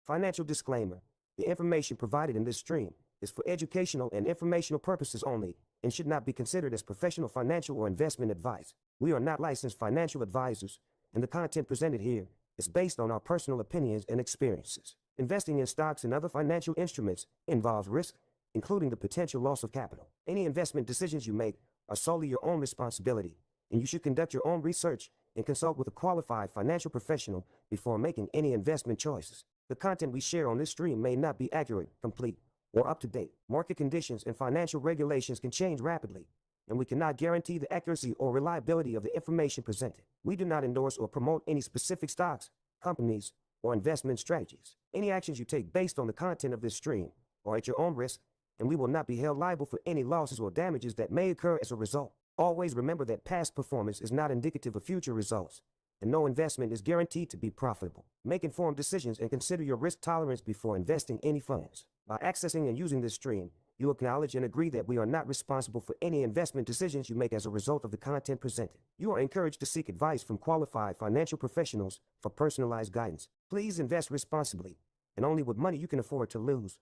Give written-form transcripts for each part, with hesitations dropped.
Financial disclaimer. The information provided in this stream is for educational and informational purposes only and should not be considered as professional financial or investment advice. We are not licensed financial advisors, and the content presented here is based on our personal opinions and experiences. Investing in stocks and other financial instruments involves risk, including the potential loss of capital. Any investment decisions you make are solely your own responsibility, and you should conduct your own research and consult with a qualified financial professional before making any investment choices. The content we share on this stream may not be accurate, complete, or up to date. Market conditions and financial regulations can change rapidly, and we cannot guarantee the accuracy or reliability of the information presented. We do not endorse or promote any specific stocks, companies, or investment strategies. Any actions you take based on the content of this stream are at your own risk, and we will not be held liable for any losses or damages that may occur as a result. Always remember that past performance is not indicative of future results, and no investment is guaranteed to be profitable. Make informed decisions and consider your risk tolerance before investing any funds. By accessing and using this stream, you acknowledge and agree that we are not responsible for any investment decisions you make as a result of the content presented. You are encouraged to seek advice from qualified financial professionals for personalized guidance. Please invest responsibly and only with money you can afford to lose.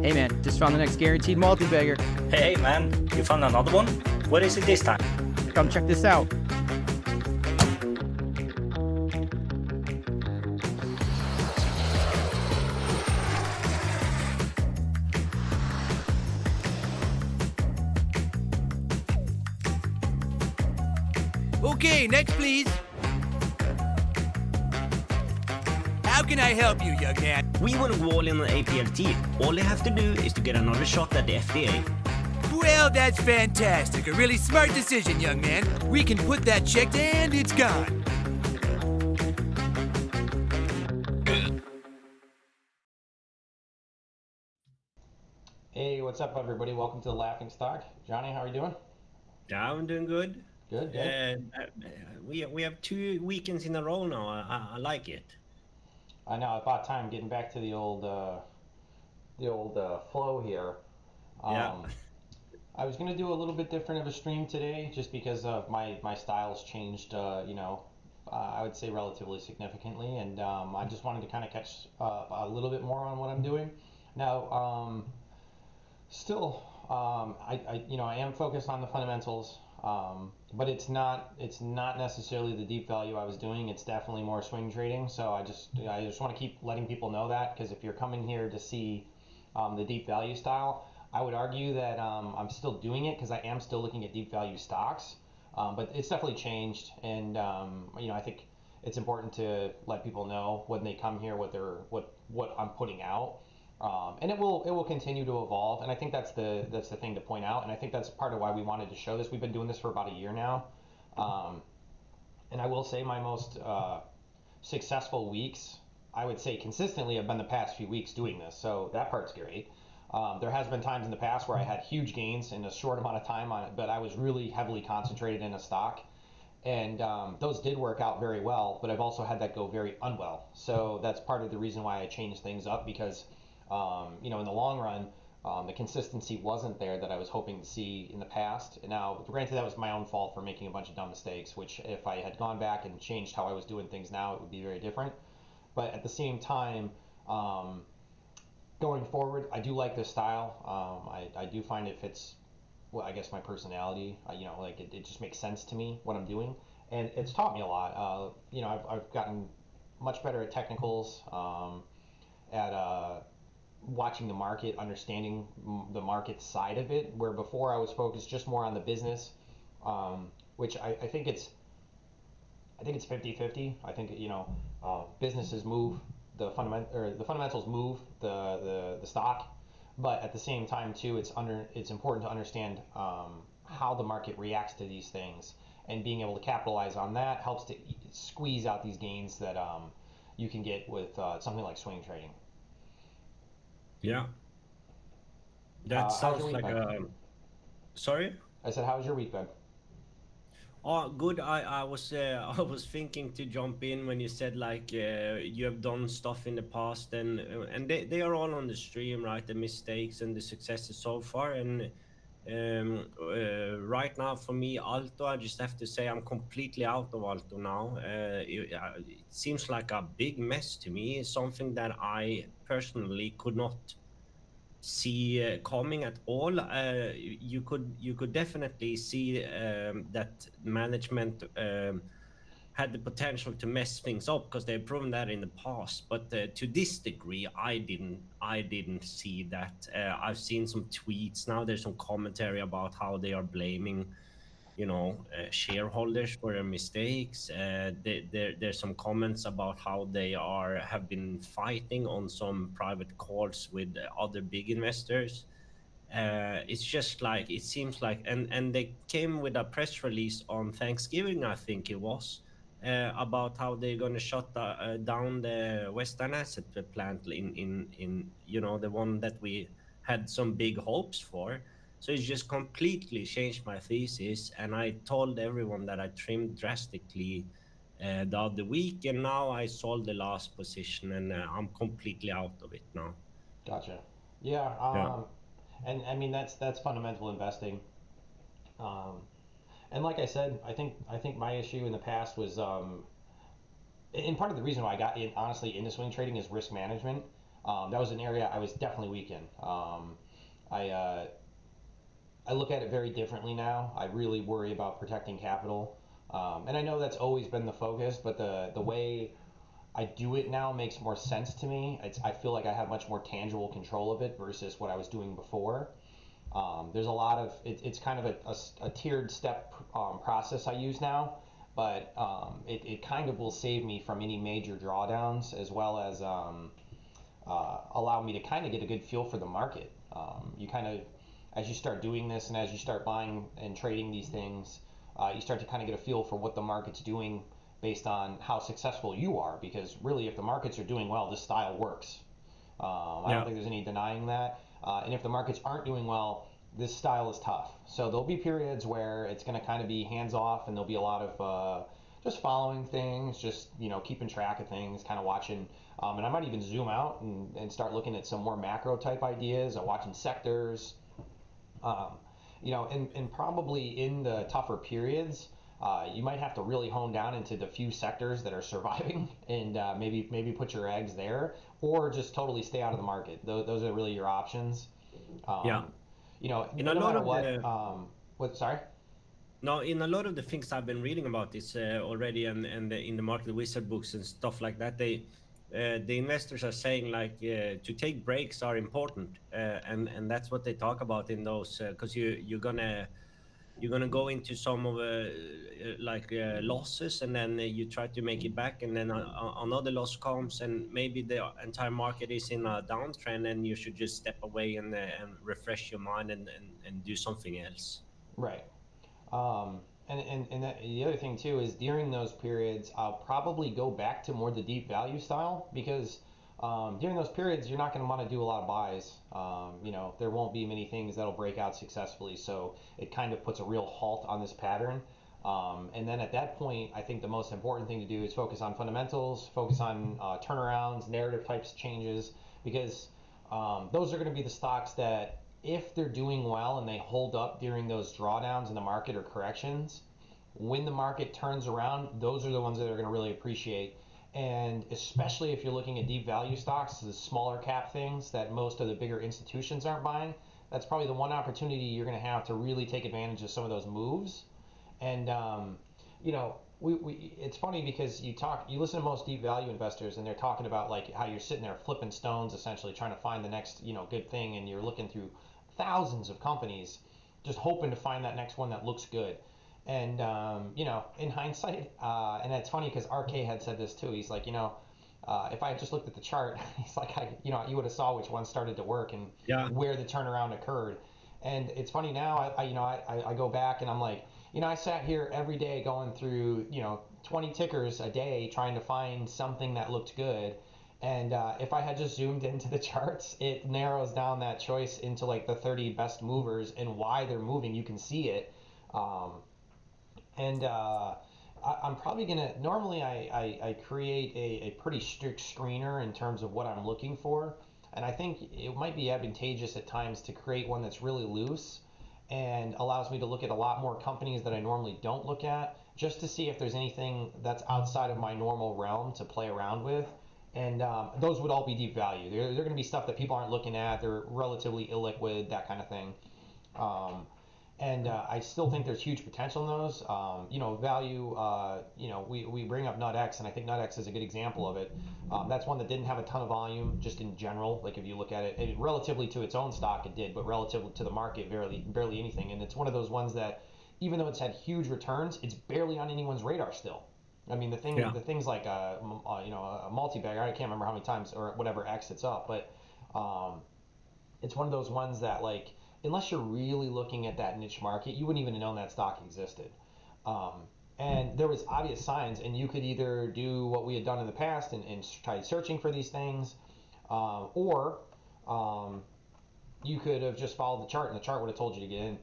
Hey man, just found the next guaranteed multi-bagger. Hey man, you found another one? What is it this time? Come check this out. Okay, next please. How can I help you, young man? We want to go all in on APLT. All they have to do is to get another shot at the FDA. Well, that's fantastic. A really smart decision, young man. We can put that check and it's gone. Hey, what's up, everybody? Welcome to the Laughing Stock. Johnny, how are you doing? Yeah, I'm doing good. Good, good. We have 2 weekends in a row now. I like it. I know, about time getting back to the old flow here. Yeah. I was gonna do a little bit different of a stream today, just because of my style's changed. I would say relatively significantly, and I just wanted to kind of catch a little bit more on what I'm doing now. Still, I am focused on the fundamentals. But it's not necessarily the deep value I was doing. It's definitely more swing trading. So I just want to keep letting people know that, because if you're coming here to see the deep value style, I would argue that I'm still doing it because I am still looking at deep value stocks. But it's definitely changed, and I think it's important to let people know when they come here what I'm putting out. And it will continue to evolve, and I think that's the thing to point out, and I think that's part of why we wanted to show this. We've been doing this for about a year now, and I will say my most successful weeks, I would say consistently, have been the past few weeks doing this, so that part's great. There has been times in the past where I had huge gains in a short amount of time on it, but I was really heavily concentrated in a stock, and those did work out very well, but I've also had that go very unwell. So that's part of the reason why I changed things up, because in the long run, the consistency wasn't there that I was hoping to see in the past. And now, granted, that was my own fault for making a bunch of dumb mistakes, which if I had gone back and changed how I was doing things now, it would be very different. But at the same time, going forward, I do like this style. I do find it fits, well, I guess my personality. It just makes sense to me what I'm doing, and it's taught me a lot. I've gotten much better at technicals, at watching the market, understanding the market side of it, where before I was focused just more on the business, which I think it's 50-50. I think businesses move the fundamentals move the stock, but at the same time too, it's important to understand how the market reacts to these things, and being able to capitalize on that helps to squeeze out these gains that you can get with something like swing trading. Yeah. That sounds like a... Sorry? I said, how's your week been? Oh, good. I was thinking to jump in when you said you have done stuff in the past, and they are all on the stream, right? The mistakes and the successes so far, and Right now, for me, Alto, I just have to say I'm completely out of Alto now. It seems like a big mess to me, something that I personally could not see coming at all. You could definitely see that management had the potential to mess things up because they've proven that in the past. But to this degree, I didn't see that. I've seen some tweets now. There's some commentary about how they are blaming shareholders for their mistakes. There's some comments about how they have been fighting on some private calls with other big investors. It's just like it seems like, and they came with a press release on Thanksgiving, I think it was, about how they're going to shut down the Western Asset plant in the one that we had some big hopes for. So it's just completely changed my thesis, and I told everyone that I trimmed drastically the other week, and now I sold the last position, and I'm completely out of it now. Gotcha. Yeah. Yeah. And I mean that's fundamental investing. Um, and like I said, I think my issue in the past was and part of the reason why I got in honestly into swing trading is risk management. That was an area I was definitely weak in. I I look at it very differently now. I really worry about protecting capital, and I know that's always been the focus, but the way I do it now makes more sense to me. I feel like I have much more tangible control of it versus what I was doing before. There's a lot of it's kind of a tiered step process I use now, but it kind of will save me from any major drawdowns as well as allow me to kind of get a good feel for the market. You kind of, as you start doing this and as you start buying and trading these things, you start to kind of get a feel for what the market's doing based on how successful you are. Because really, if the markets are doing well, this style works. I don't Yeah. think there's any denying that. And if the markets aren't doing well, this style is tough. So there'll be periods where it's going to kind of be hands off, and there'll be a lot of just following things, just keeping track of things, kind of watching. And I might even zoom out and start looking at some more macro type ideas, or watching sectors. Um, and probably in the tougher periods, you might have to really hone down into the few sectors that are surviving, and maybe put your eggs there, or just totally stay out of the market. Those are really your options. Yeah. Um, In a no lot matter of what. the What? Sorry. Now, in a lot of the things I've been reading about this already, and in the market wizard books and stuff like that, the investors are saying like to take breaks are important, and that's what they talk about in those because you're gonna go into some of losses, and then you try to make it back, and then another loss comes, and maybe the entire market is in a downtrend, and you should just step away and refresh your mind and do something else. Right. And the other thing too is during those periods, I'll probably go back to more the deep value style because during those periods, you're not going to want to do a lot of buys. There won't be many things that'll break out successfully. So it kind of puts a real halt on this pattern. And then at that point, I think the most important thing to do is focus on fundamentals, focus on turnarounds, narrative types changes, because those are going to be the stocks that if they're doing well and they hold up during those drawdowns in the market or corrections, when the market turns around, those are the ones that are going to really appreciate. And especially if you're looking at deep value stocks, the smaller cap things that most of the bigger institutions aren't buying, that's probably the one opportunity you're going to have to really take advantage of some of those moves. And it's funny because you listen to most deep value investors, and they're talking about like how you're sitting there flipping stones, essentially trying to find the next good thing, and you're looking through thousands of companies, just hoping to find that next one that looks good. And in hindsight, and it's funny because RK had said this too. He's like, if I had just looked at the chart, he's like, you would have saw which one started to work and Yeah. where the turnaround occurred. And it's funny now. I go back and I'm like, I sat here every day going through 20 tickers a day trying to find something that looked good. And if I had just zoomed into the charts, it narrows down that choice into like the 30 best movers and why they're moving. You can see it. Um, and I'm probably gonna. Normally, I create a pretty strict screener in terms of what I'm looking for, and I think it might be advantageous at times to create one that's really loose and allows me to look at a lot more companies that I normally don't look at, just to see if there's anything that's outside of my normal realm to play around with. And those would all be deep value. They're going to be stuff that people aren't looking at. They're relatively illiquid, that kind of thing. And I still think there's huge potential in those. Value, we bring up NutX, and I think NutX is a good example of it. That's one that didn't have a ton of volume, just in general. Like if you look at it, relatively to its own stock, it did, but relatively to the market, barely anything. And it's one of those ones that, even though it's had huge returns, it's barely on anyone's radar still. I mean, the things like a multi-bagger, I can't remember how many times or whatever X it's up, but it's one of those ones that, like, unless you're really looking at that niche market, you wouldn't even have known that stock existed. And there was obvious signs, and you could either do what we had done in the past and try searching for these things, or you could have just followed the chart, and the chart would have told you to get in,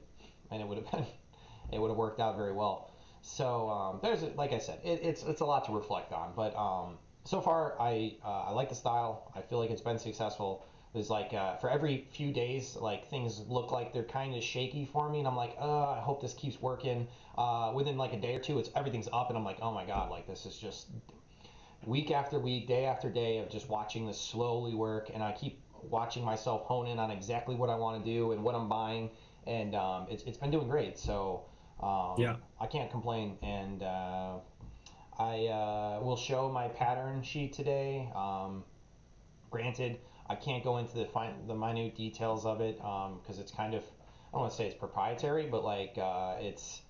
and it would have worked out very well. So like I said, it's a lot to reflect on, but so far I like the style. I feel like it's been successful. There's like for every few days, like things look like they're kind of shaky for me, and I'm like, I hope this keeps working. Within like a day or two, everything's up, and I'm like, oh my god, like this is just week after week, day after day of just watching this slowly work, and I keep watching myself hone in on exactly what I want to do and what I'm buying, and it's been doing great. So I can't complain, and I will show my pattern sheet today. Granted, I can't go into the minute details of it because it's kind of, I don't want to say it's proprietary, but like it's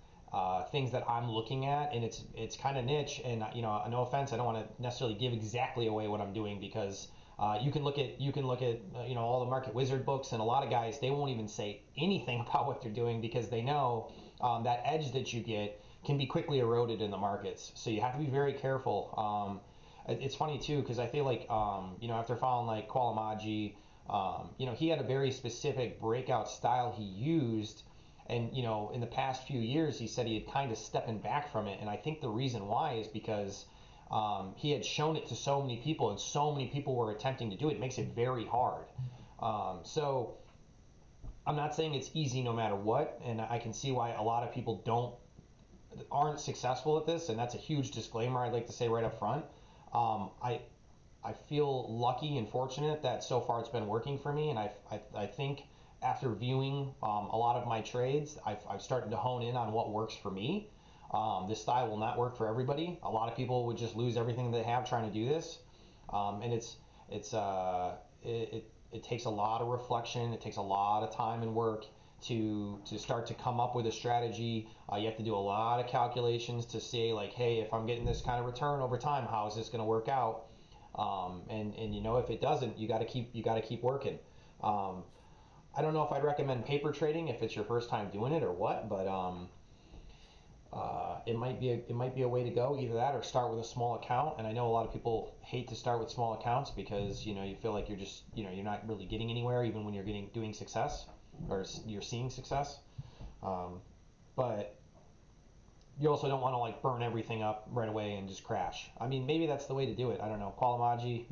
things that I'm looking at, and it's kind of niche. And no offense, I don't want to necessarily give exactly away what I'm doing, because you can look at all the market wizard books, and a lot of guys, they won't even say anything about what they're doing because they know that edge that you get can be quickly eroded in the markets. So you have to be very careful. It's funny too, because I feel like after following like Qualamaji, he had a very specific breakout style he used, and in the past few years he said he had kind of stepping back from it, and I think the reason why is because he had shown it to so many people, and so many people were attempting to do it. It makes it very hard. So I'm not saying it's easy no matter what, and I can see why a lot of people aren't successful at this, and that's a huge disclaimer I'd like to say right up front. I feel lucky and fortunate that so far it's been working for me, and I think after viewing a lot of my trades, I've started to hone in on what works for me. This style will not work for everybody. A lot of people would just lose everything they have trying to do this, and it takes a lot of reflection. It takes a lot of time and work to start to come up with a strategy. You have to do a lot of calculations to say, like, hey, if I'm getting this kind of return over time, how is this going to work out? And if it doesn't, you got to keep working. I don't know if I'd recommend paper trading if it's your first time doing it or what, but it might be a way to go. Either that or start with a small account. And I know a lot of people hate to start with small accounts because you feel like you're just you're not really getting anywhere even when you're doing success, or you're seeing success. But you also don't want to like burn everything up right away and just crash. I mean, maybe that's the way to do it. I don't know. Qualamaji,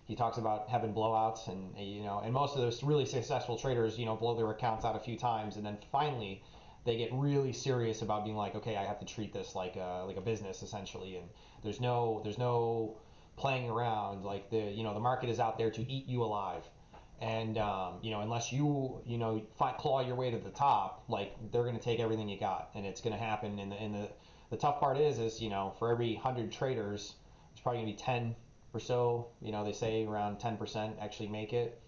he talks about having blowouts, and and most of those really successful traders, blow their accounts out a few times, and then finally they get really serious about being like, okay, I have to treat this like a business essentially, and there's no playing around. Like the market is out there to eat you alive, and unless you claw your way to the top, like they're going to take everything you got, and it's going to happen. And the tough part is for every 100 traders, there's probably going to be 10 or so. They say around 10% actually make it.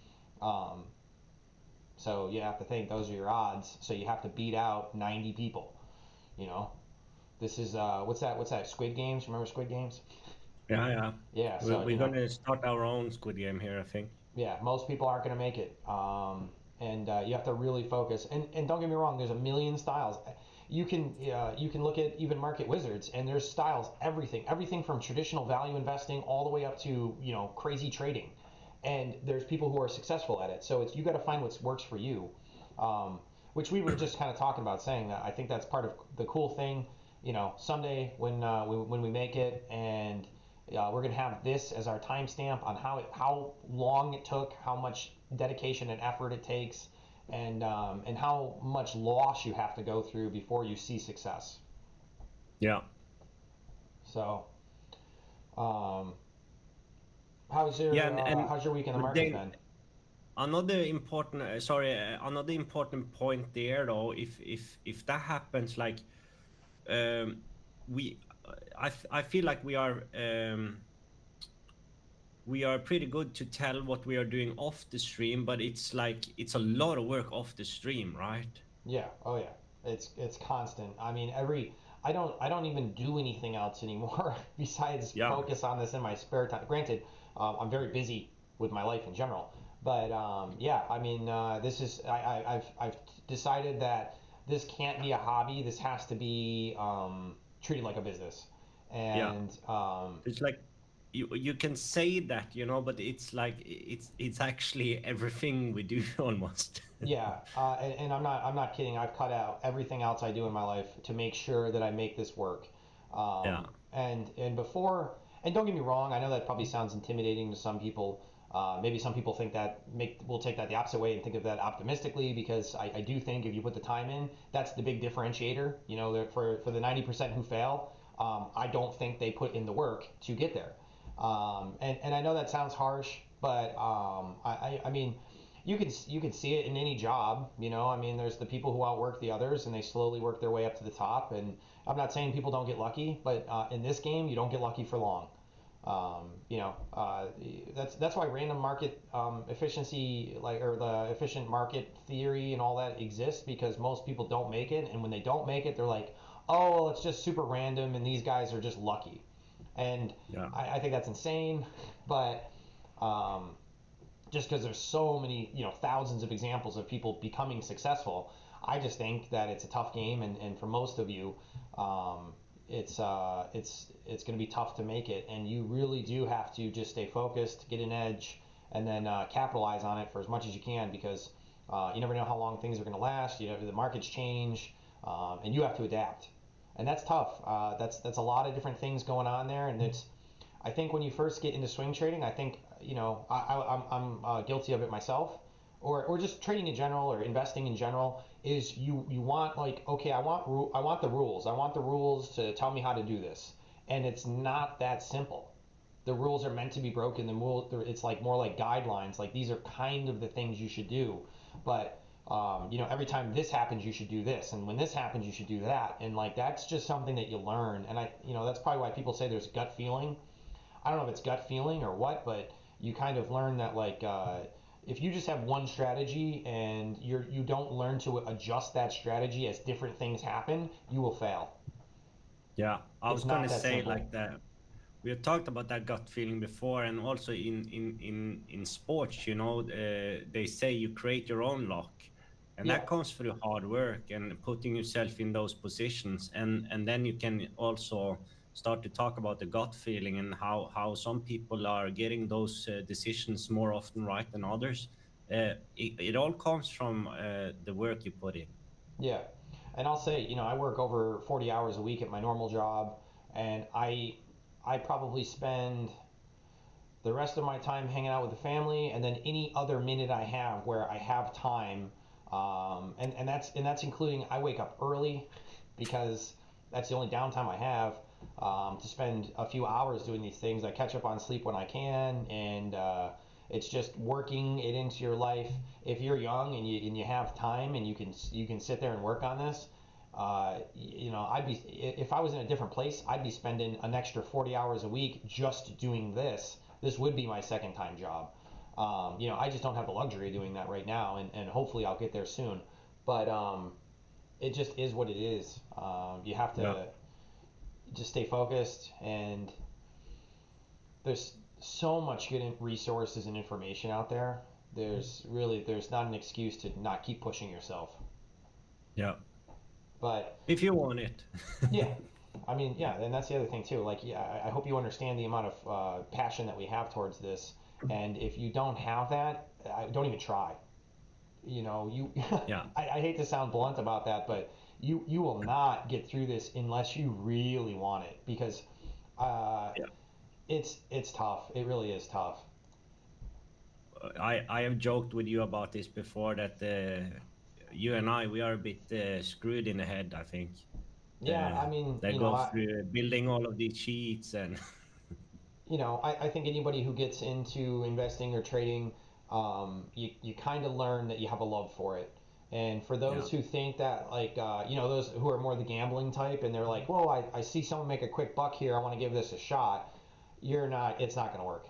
So you have to think those are your odds. So you have to beat out 90 people. This is what's that? Squid Games. Remember Squid Games? Yeah. Yeah. So we're going to start our own Squid Game here, I think. Yeah, most people aren't going to make it, and you have to really focus. And don't get me wrong, there's a million styles. You can look at even market wizards, and there's styles, everything from traditional value investing all the way up to crazy trading. And there's people who are successful at it. So you got to find what works for you, which we were just kind of talking about, saying that I think that's part of the cool thing. Someday when we make it, and we're going to have this as our timestamp on how long it took, how much dedication and effort it takes, and how much loss you have to go through before you see success. Yeah. So, um, how's your Yeah, and how's your week in the but market then been? another important another important point there though, if that happens, like um we I feel like we are pretty good to tell what we are doing off the stream, but it's like it's a lot of work off the stream, right? Yeah, oh yeah, it's constant. I mean, I don't even do anything else anymore besides Yeah. focus on this in my spare time. Granted, I'm very busy with my life in general, but yeah, I mean, this is I've decided that this can't be a hobby. This has to be treated like a business, Yeah. and It's like you can say that, but it's like it's actually everything we do almost. yeah, and I'm not kidding. I've cut out everything else I do in my life to make sure that I make this work. Yeah. And before, and don't get me wrong, I know that probably sounds intimidating to some people. Maybe some people think that will take that the opposite way and think of that optimistically, because I do think if you put the time in, that's the big differentiator. For the 90% who fail, I don't think they put in the work to get there. And I know that sounds harsh, but I mean, you could see it in any job. I mean, there's the people who outwork the others, and they slowly work their way up to the top. And I'm not saying people don't get lucky, but in this game, you don't get lucky for long. That's why random market efficiency, or the efficient market theory and all that exists, because most people don't make it, and when they don't make it, they're like, oh, well, it's just super random, and these guys are just lucky. And Yeah. I think that's insane, but um, just because there's so many, thousands of examples of people becoming successful, I just think that it's a tough game, and for most of you, it's going to be tough to make it, and you really do have to just stay focused, get an edge, and then capitalize on it for as much as you can, because you never know how long things are going to last. The markets change, and you have to adapt, and that's tough. That's a lot of different things going on there, and I think when you first get into swing trading, I think I'm guilty of it myself, or just trading in general or investing in general. Is you want, like, okay, I want the rules. I want the rules to tell me how to do this, and it's not that simple. The rules are meant to be broken. It's like more like guidelines. Like, these are kind of the things you should do, but every time this happens, you should do this, and when this happens, you should do that, and like that's just something that you learn. And that's probably why people say there's gut feeling. I don't know if it's gut feeling or what, but you kind of learn that, like, if you just have one strategy and you don't learn to adjust that strategy as different things happen, you will fail. Yeah, I It's was not gonna that say simple. like that. We have talked about that gut feeling before, and also in sports, they say you create your own luck, and Yeah, that comes through hard work and putting yourself in those positions, and then you can also start to talk about the gut feeling and how some people are getting those decisions more often right than others. It all comes from the work you put in. yeah. And I'll say, I work over 40 hours a week at my normal job, and I probably spend the rest of my time hanging out with the family, and then any other minute I have where I have time, and that's including, I wake up early because that's the only downtime I have, to spend a few hours doing these things. I catch up on sleep when I can, and it's just working it into your life. If you're young and you have time and you can sit there and work on this, I'd be, if I was in a different place, I'd be spending an extra 40 hours a week just doing this. This would be my second time job. I just don't have the luxury of doing that right now, and hopefully I'll get there soon. But it just is what it is. You have Yeah. to just stay focused, and there's so much good resources and information out there. There's not an excuse to not keep pushing yourself. Yeah. But If you want it. yeah, I mean, yeah, and that's the other thing too. Like, yeah, I hope you understand the amount of passion that we have towards this. And if you don't have that, don't even try. You, Yeah. I hate to sound blunt about that, but you will not get through this unless you really want it, because uh, Yeah. it's tough. It really is tough. I have joked with you about this before that you and I, we are a bit screwed in the head, I think. Yeah, I mean, That go through building all of these sheets and I think anybody who gets into investing or trading, you kind of learn that you have a love for it. And for those who think that, like, those who are more the gambling type, and they're like, well, I see someone make a quick buck here, I want to give this a shot. It's not going to work.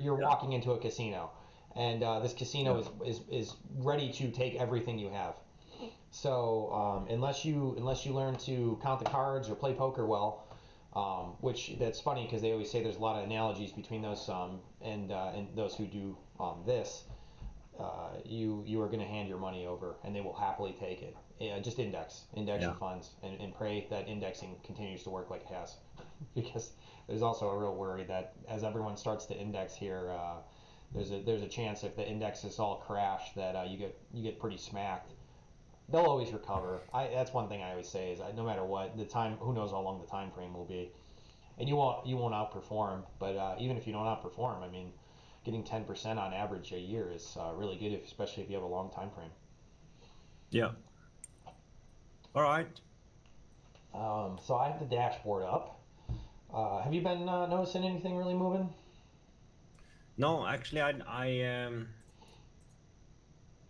You're walking into a casino, and this casino is ready to take everything you have. So unless you learn to count the cards or play poker well, which that's funny because they always say there's a lot of analogies between those and those who do this. You are going to hand your money over, and they will happily take it. Just index your funds, and pray that indexing continues to work like it has, because there's also a real worry that as everyone starts to index here, there's a chance if the indexes all crash that you get pretty smacked. They'll always recover. That's one thing I always say is no matter what the time, who knows how long the time frame will be, and you won't outperform. But even if you don't outperform, I mean, getting 10% on average a year is really good, especially if you have a long time frame. Yeah. All right. So I have the dashboard up. Have you been noticing anything really moving? No, actually,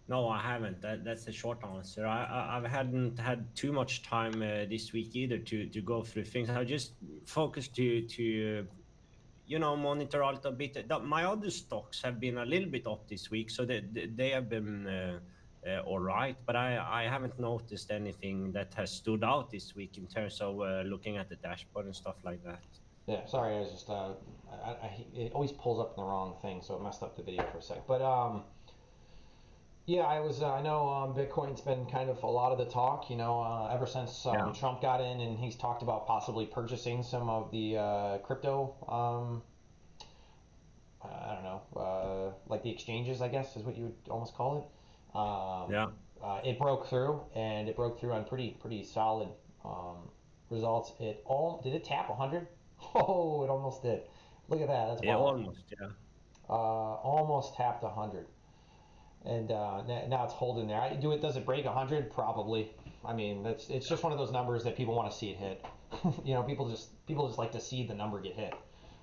no, I haven't. That's the short answer. I hadn't had too much time this week either to go through things. I just focused to monitor alt a bit. My other stocks have been a little bit up this week, so they have been all right. But I haven't noticed anything that has stood out this week in terms of looking at the dashboard and stuff like that. Yeah, sorry, I was just it always pulls up the wrong thing, so it messed up the video for a sec. But yeah, I know Bitcoin's been kind of a lot of the talk, ever since Trump got in, and he's talked about possibly purchasing some of the crypto. I don't know, like the exchanges, I guess is what you would almost call it. It broke through, and it broke through on pretty solid results. Did it tap 100? Oh, it almost did. Look at that. That's wild. Almost, yeah. Almost tapped 100. And now it's holding there. Does it break 100? Probably. I mean, it's just one of those numbers that people want to see it hit. People just like to see the number get hit.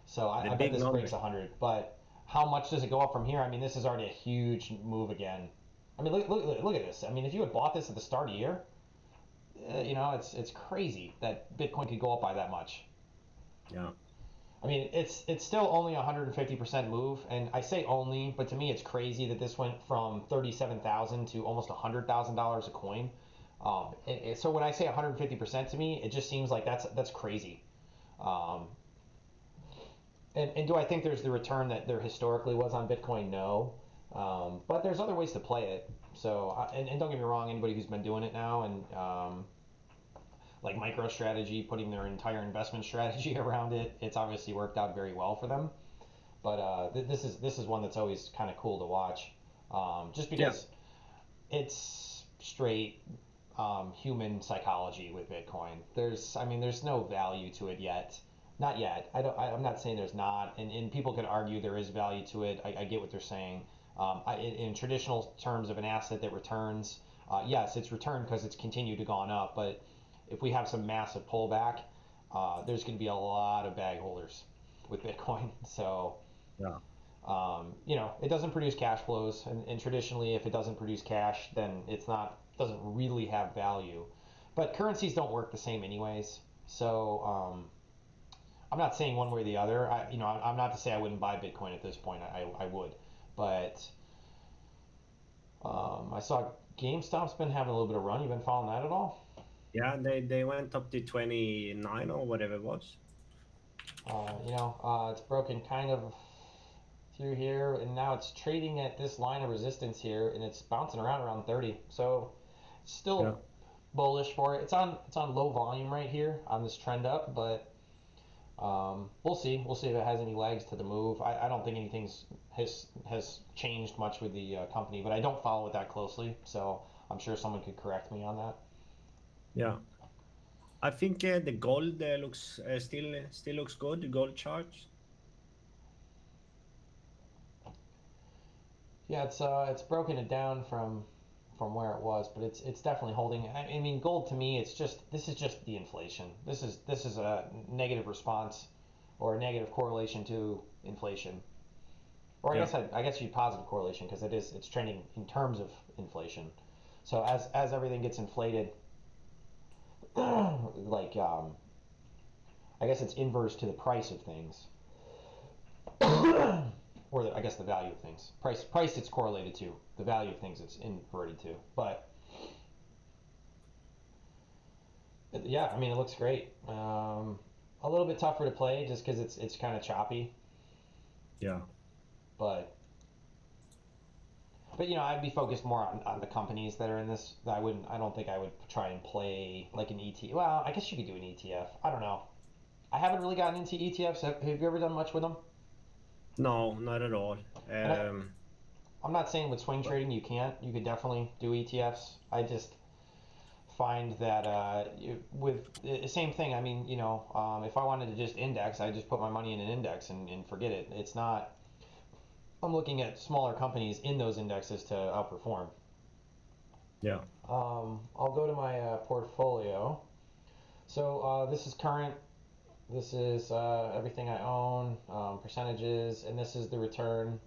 So I bet this breaks 100. But how much does it go up from here? I mean, this is already a huge move again. I mean, look at this. I mean, if you had bought this at the start of the year, it's crazy that Bitcoin could go up by that much. Yeah. I mean, it's still only 150% move, and I say only, but to me it's crazy that this went from $37,000 to almost $100,000 a coin. So when I say 150% to me, it just seems like that's crazy. And do I think there's the return that there historically was on Bitcoin? No. But there's other ways to play it. So and don't get me wrong, anybody who's been doing it now and like MicroStrategy, putting their entire investment strategy around it, it's obviously worked out very well for them. But this is one that's always kind of cool to watch, just because it's straight human psychology with Bitcoin. There's no value to it yet. Not yet. I'm not saying there's not, and people could argue there is value to it. I get what they're saying. In traditional terms of an asset that returns, yes, it's returned because it's continued to gone up, but if we have some massive pullback, there's going to be a lot of bag holders with Bitcoin. So, it doesn't produce cash flows, and traditionally, if it doesn't produce cash, then doesn't really have value. But currencies don't work the same anyways. So, I'm not saying one way or the other. I'm not to say I wouldn't buy Bitcoin at this point. I would, but I saw GameStop's been having a little bit of run. You been following that at all? Yeah, they went up to 29 or whatever it was. It's broken kind of through here, and now it's trading at this line of resistance here, and it's bouncing around 30. So still bullish for it. It's on low volume right here on this trend up, but we'll see. We'll see if it has any legs to the move. I don't think anything has changed much with the company, but I don't follow it that closely, so I'm sure someone could correct me on that. Yeah, I think the gold looks still looks good. The gold charts. Yeah, it's broken it down from where it was, but it's definitely holding. I mean, gold to me, this is just the inflation. This is a negative response or a negative correlation to inflation. Or Yeah. I guess you positive correlation because it's trending in terms of inflation. So as everything gets inflated, like I guess it's inverse to the price of things, or I guess the value of things. Price it's correlated to. The value of things it's inverted to. But yeah, I mean it looks great. A little bit tougher to play just because it's kind of choppy, Yeah. but you know I'd be focused more on the companies that are in this. I don't think I would try and play like an ETF. Well, I guess you could do an ETF. I don't know. I haven't really gotten into ETFs. Have you ever done much with them? No, not at all. And I'm not saying with swing trading you can't. You could definitely do ETFs. I just find that with the same thing. I mean, you know, if I wanted to just index, I just put my money in an index and forget it. It's not. I'm looking at smaller companies in those indexes to outperform. Yeah. I'll go to my portfolio. So this is current. This is everything I own, percentages, and this is the return.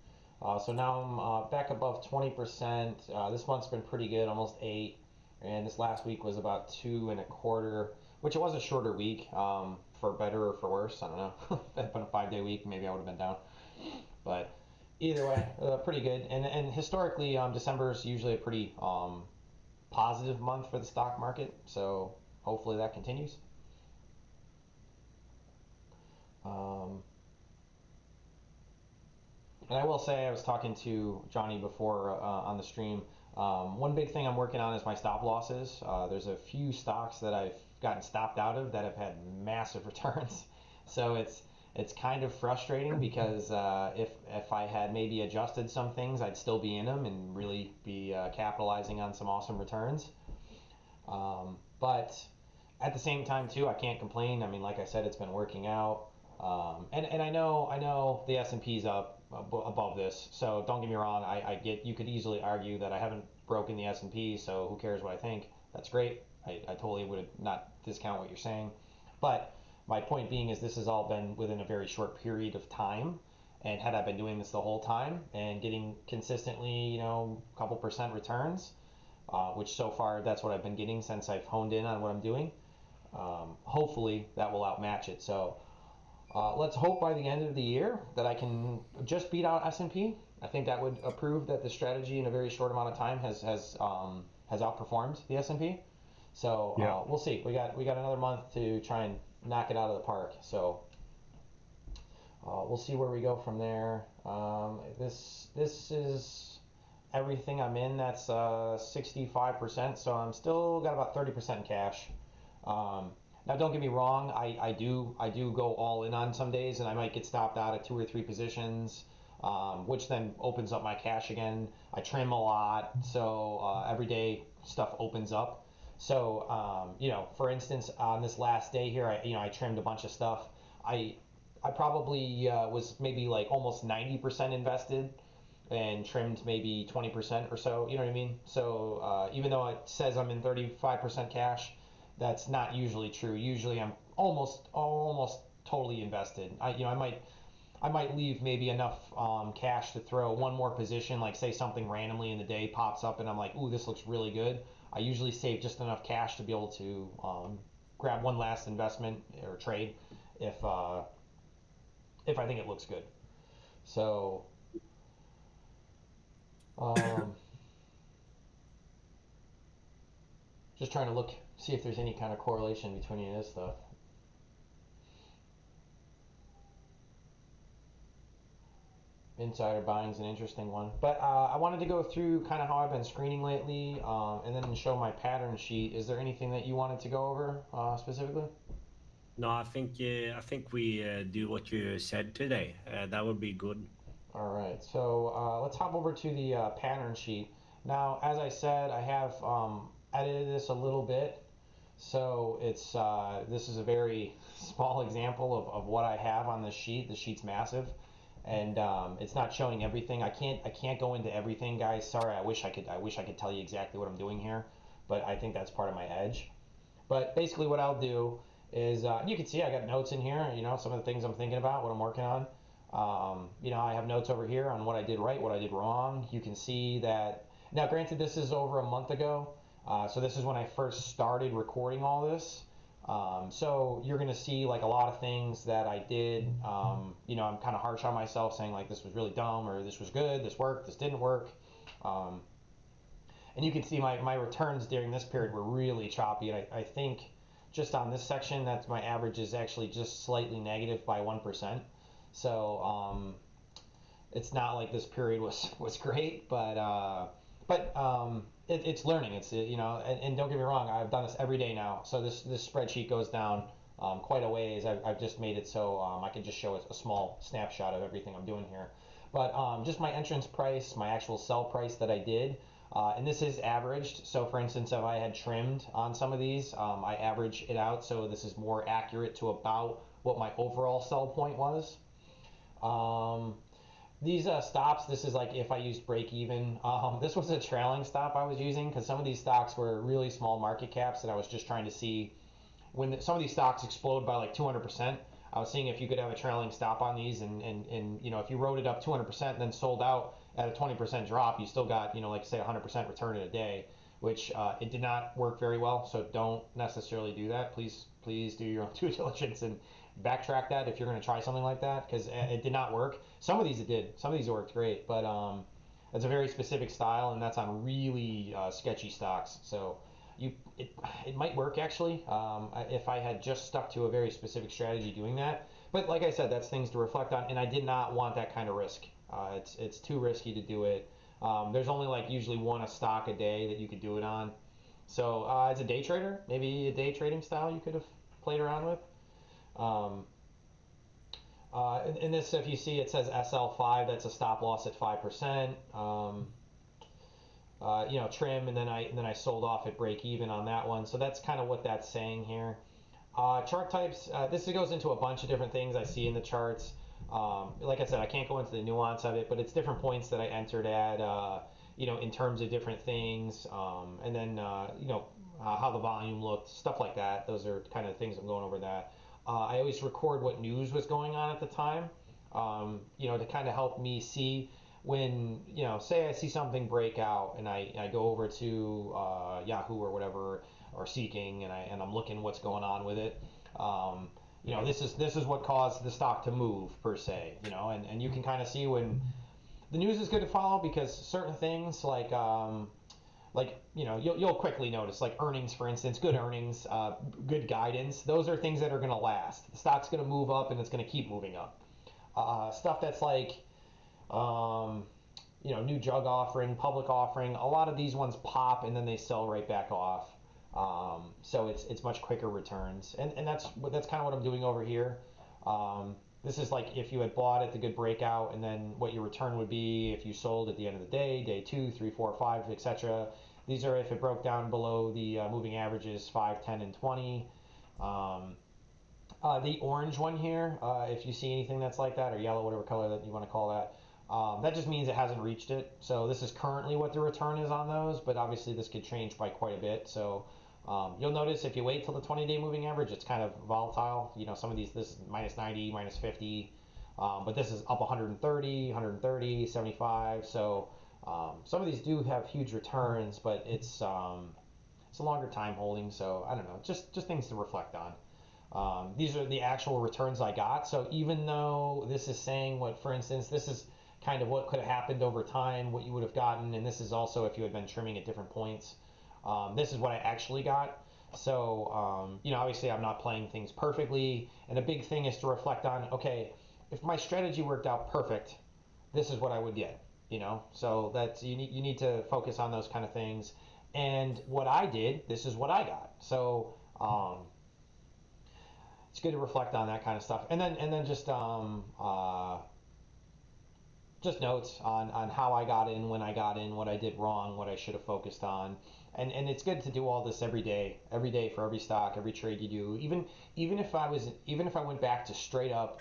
So now I'm back above 20%. This month's been pretty good, almost 8. And this last week was about 2.25, which it was a shorter week, for better or for worse. I don't know. If it had been a 5-day week, maybe I would have been down. But either way, pretty good. And historically, December is usually a pretty positive month for the stock market. So hopefully that continues. And I will say, I was talking to Johnny before on the stream. One big thing I'm working on is my stop losses. There's a few stocks that I've gotten stopped out of that have had massive returns. So it's kind of frustrating because if I had maybe adjusted some things, I'd still be in them and really be capitalizing on some awesome returns. But at the same time too, I can't complain. I mean, like I said, it's been working out. And I know the S&P's up above this, so don't get me wrong. I get you could easily argue that I haven't broken the S&P, so who cares what I think? That's great. I totally would not discount what you're saying, but my point being is this has all been within a very short period of time, and had I been doing this the whole time and getting consistently, you know, a couple percent returns, which so far that's what I've been getting since I've honed in on what I'm doing. Hopefully that will outmatch it. So let's hope by the end of the year that I can just beat out S&P. I think that would prove that the strategy in a very short amount of time has outperformed the S&P. So Yeah. we'll see. We got another month to try and knock it out of the park. So we'll see where we go from there. This is everything I'm in. That's 65%. So I'm still got about 30% in cash. Now, don't get me wrong. I do go all in on some days, and I might get stopped out at 2 or 3 positions, which then opens up my cash again. I trim a lot, so every day stuff opens up. So you know, for instance, on this last day here, I trimmed a bunch of stuff. I probably was maybe like almost 90% invested and trimmed maybe 20% or so. You know what I mean? So even though it says I'm in 35% cash, that's not usually true. Usually I'm almost totally invested. I might leave maybe enough cash to throw one more position, like say something randomly in the day pops up and I'm like, ooh, this looks really good. I usually save just enough cash to be able to grab one last investment or trade if I think it looks good. So just trying to see if there's any kind of correlation between any of this stuff. Insider buying is an interesting one, but I wanted to go through kind of how I've been screening lately, and then show my pattern sheet. Is there anything that you wanted to go over specifically? No, I think we do what you said today. That would be good. All right, so let's hop over to the pattern sheet. Now, as I said, I have edited this a little bit, so it's this is a very small example of what I have on this sheet. The sheet's massive. and it's not showing everything. I can't go into everything, guys. Sorry, I wish I could tell you exactly what I'm doing here, but I think that's part of my edge. But basically, what I'll do is you can see I got notes in here. You know, some of the things I'm thinking about, what I'm working on. You know, I have notes over here on what I did right, what I did wrong. You can see that. Now, granted, this is over a month ago, so this is when I first started recording all this. So you're gonna see like a lot of things that I did. You know, I'm kind of harsh on myself, saying like this was really dumb, or this was good, this worked, this didn't work. And you can see my returns during this period were really choppy. And I think just on this section, that's my average is actually just slightly negative by 1%. So it's not like this period was great, but it's learning. It's you know, and don't get me wrong, I've done this every day now. So this spreadsheet goes down quite a ways. I've just made it so I can just show a small snapshot of everything I'm doing here. But just my entrance price, my actual sell price that I did. And this is averaged. So for instance, if I had trimmed on some of these, I average it out. So this is more accurate to about what my overall sell point was. These stops, this is like if I used break even. This was a trailing stop I was using because some of these stocks were really small market caps and I was just trying to see when some of these stocks explode by like 200%. I was seeing if you could have a trailing stop on these and you know, if you wrote it up 200% and then sold out at a 20% drop, you still got, you know, like say 100% return in a day, which it did not work very well. So don't necessarily do that. Please do your own due diligence and backtrack that if you're going to try something like that, because it did not work. Some of these it did. Some of these worked great, but it's a very specific style, and that's on really sketchy stocks. So it might work actually if I had just stuck to a very specific strategy doing that. But like I said, that's things to reflect on, and I did not want that kind of risk. It's too risky to do it. There's only like usually one a stock a day that you could do it on. So as a day trader, maybe a day trading style you could have played around with. In this, if you see, it says SL5. That's a stop loss at 5%. You know, trim, and then I sold off at break even on that one. So that's kind of what that's saying here. Chart types. This goes into a bunch of different things I see in the charts. Like I said, I can't go into the nuance of it, but it's different points that I entered at. You know, in terms of different things, and then you know how the volume looked, stuff like that. Those are kind of things I'm going over that. I always record what news was going on at the time, you know, to kind of help me see when, you know, say I see something break out and I go over to Yahoo or whatever, or Seeking, and I'm looking what's going on with it. You know, this is what caused the stock to move per se, you know, and you can kind of see when the news is good to follow, because certain things like you know, you'll quickly notice, like earnings, for instance, good earnings, good guidance. Those are things that are going to last. The stock's going to move up and it's going to keep moving up. Stuff that's like, you know, new drug offering, public offering. A lot of these ones pop and then they sell right back off. So it's much quicker returns, and that's kind of what I'm doing over here. This is like if you had bought at the good breakout, and then what your return would be if you sold at the end of the day, day 2, 3, 4, 5, etc. These are if it broke down below the moving averages 5, 10, and 20. The orange one here, if you see anything that's like that, or yellow, whatever color that you want to call that, that just means it hasn't reached it. So this is currently what the return is on those, but obviously this could change by quite a bit. So you'll notice if you wait till the 20-day moving average, it's kind of volatile. You know, some of these, this is minus 90, minus 50, but this is up 130, 130, 75. So some of these do have huge returns, but it's a longer time holding. So I don't know, just things to reflect on. These are the actual returns I got. So even though this is saying what, for instance, this is kind of what could have happened over time, what you would have gotten, and this is also if you had been trimming at different points. This is what I actually got. So, you know, obviously I'm not playing things perfectly, and a big thing is to reflect on, okay, if my strategy worked out perfect, this is what I would get, you know? So that's, you need to focus on those kind of things. And what I did, this is what I got. So, it's good to reflect on that kind of stuff. And then just notes on how I got in, when I got in, what I did wrong, what I should have focused on. And it's good to do all this every day for every stock, every trade you do. Even if I went back to straight up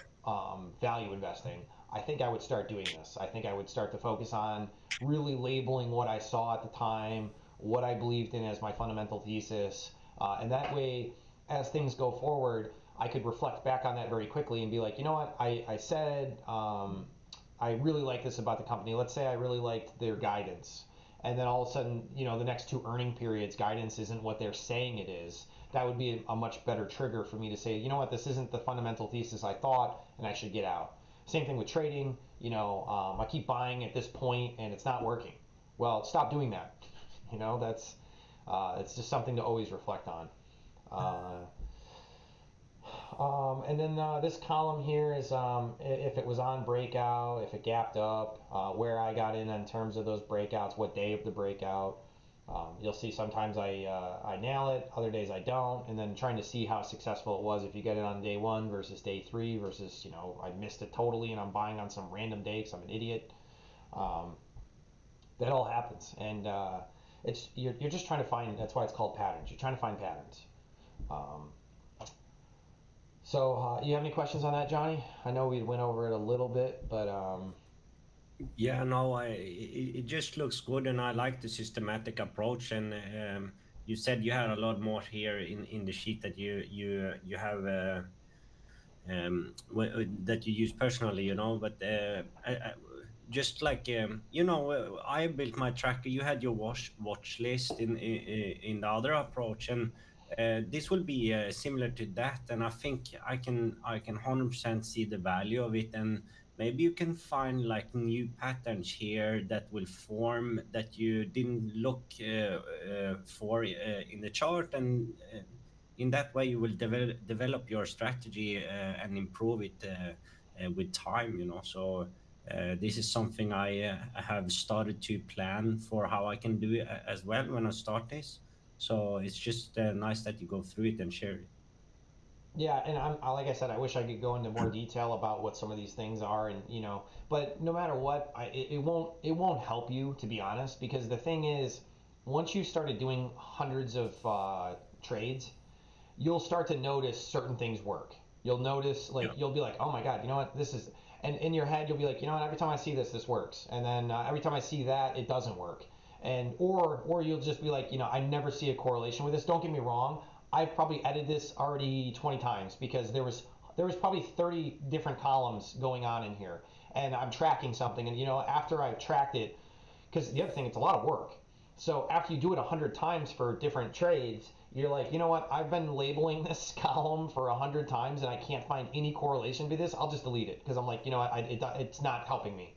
value investing, I think I would start doing this. I think I would start to focus on really labeling what I saw at the time, what I believed in as my fundamental thesis, and that way, as things go forward, I could reflect back on that very quickly and be like, you know what, I said I really like this about the company. Let's say I really liked their guidance, and then all of a sudden, you know, the next 2 earning periods, guidance isn't what they're saying it is. That would be a much better trigger for me to say, you know what, this isn't the fundamental thesis I thought, and I should get out. Same thing with trading. You know, I keep buying at this point and it's not working. Well, stop doing that. You know, that's it's just something to always reflect on. And then this column here is if it was on breakout, if it gapped up, where I got in terms of those breakouts, what day of the breakout. You'll see sometimes I nail it, other days I don't, and then trying to see how successful it was if you get it on day 1 versus day 3 versus, you know, I missed it totally and I'm buying on some random day because I'm an idiot. That all happens, and you're just trying to find. That's why it's called patterns. You're trying to find patterns. So you have any questions on that, Johnny? I know we went over it a little bit, but Yeah, no, it just looks good, and I like the systematic approach. And you said you had a lot more here in the sheet that you have that you use personally, you know. But just like you know, I built my tracker. You had your watch list in the other approach, and this will be similar to that. And I think I can 100% see the value of it, and maybe you can find like new patterns here that will form that you didn't look for in the chart, and in that way you will develop your strategy and improve it with time, you know. So this is something I have started to plan for how I can do it as well when I start this. So it's just nice that you go through it and share it. yeah, and like I said, I wish I could go into more detail about what some of these things are, and you know, but no matter what, it won't help you, to be honest, because the thing is, once you started doing hundreds of trades, you'll start to notice certain things work. You'll notice, like, Yeah. you'll be like, oh my god, you know what, this is, and in your head you'll be like, you know what, every time I see this works, and then every time I see that, it doesn't work, and or you'll just be like, you know, I never see a correlation with this. Don't get me wrong, I've probably edited this already 20 times because there was probably 30 different columns going on in here, and I'm tracking something, and you know, after I've tracked it, because the other thing, it's a lot of work. So after you do it 100 times for different trades, you're like, you know what? I've been labeling this column for 100 times and I can't find any correlation to this. I'll just delete it because I'm like, you know, it's not helping me.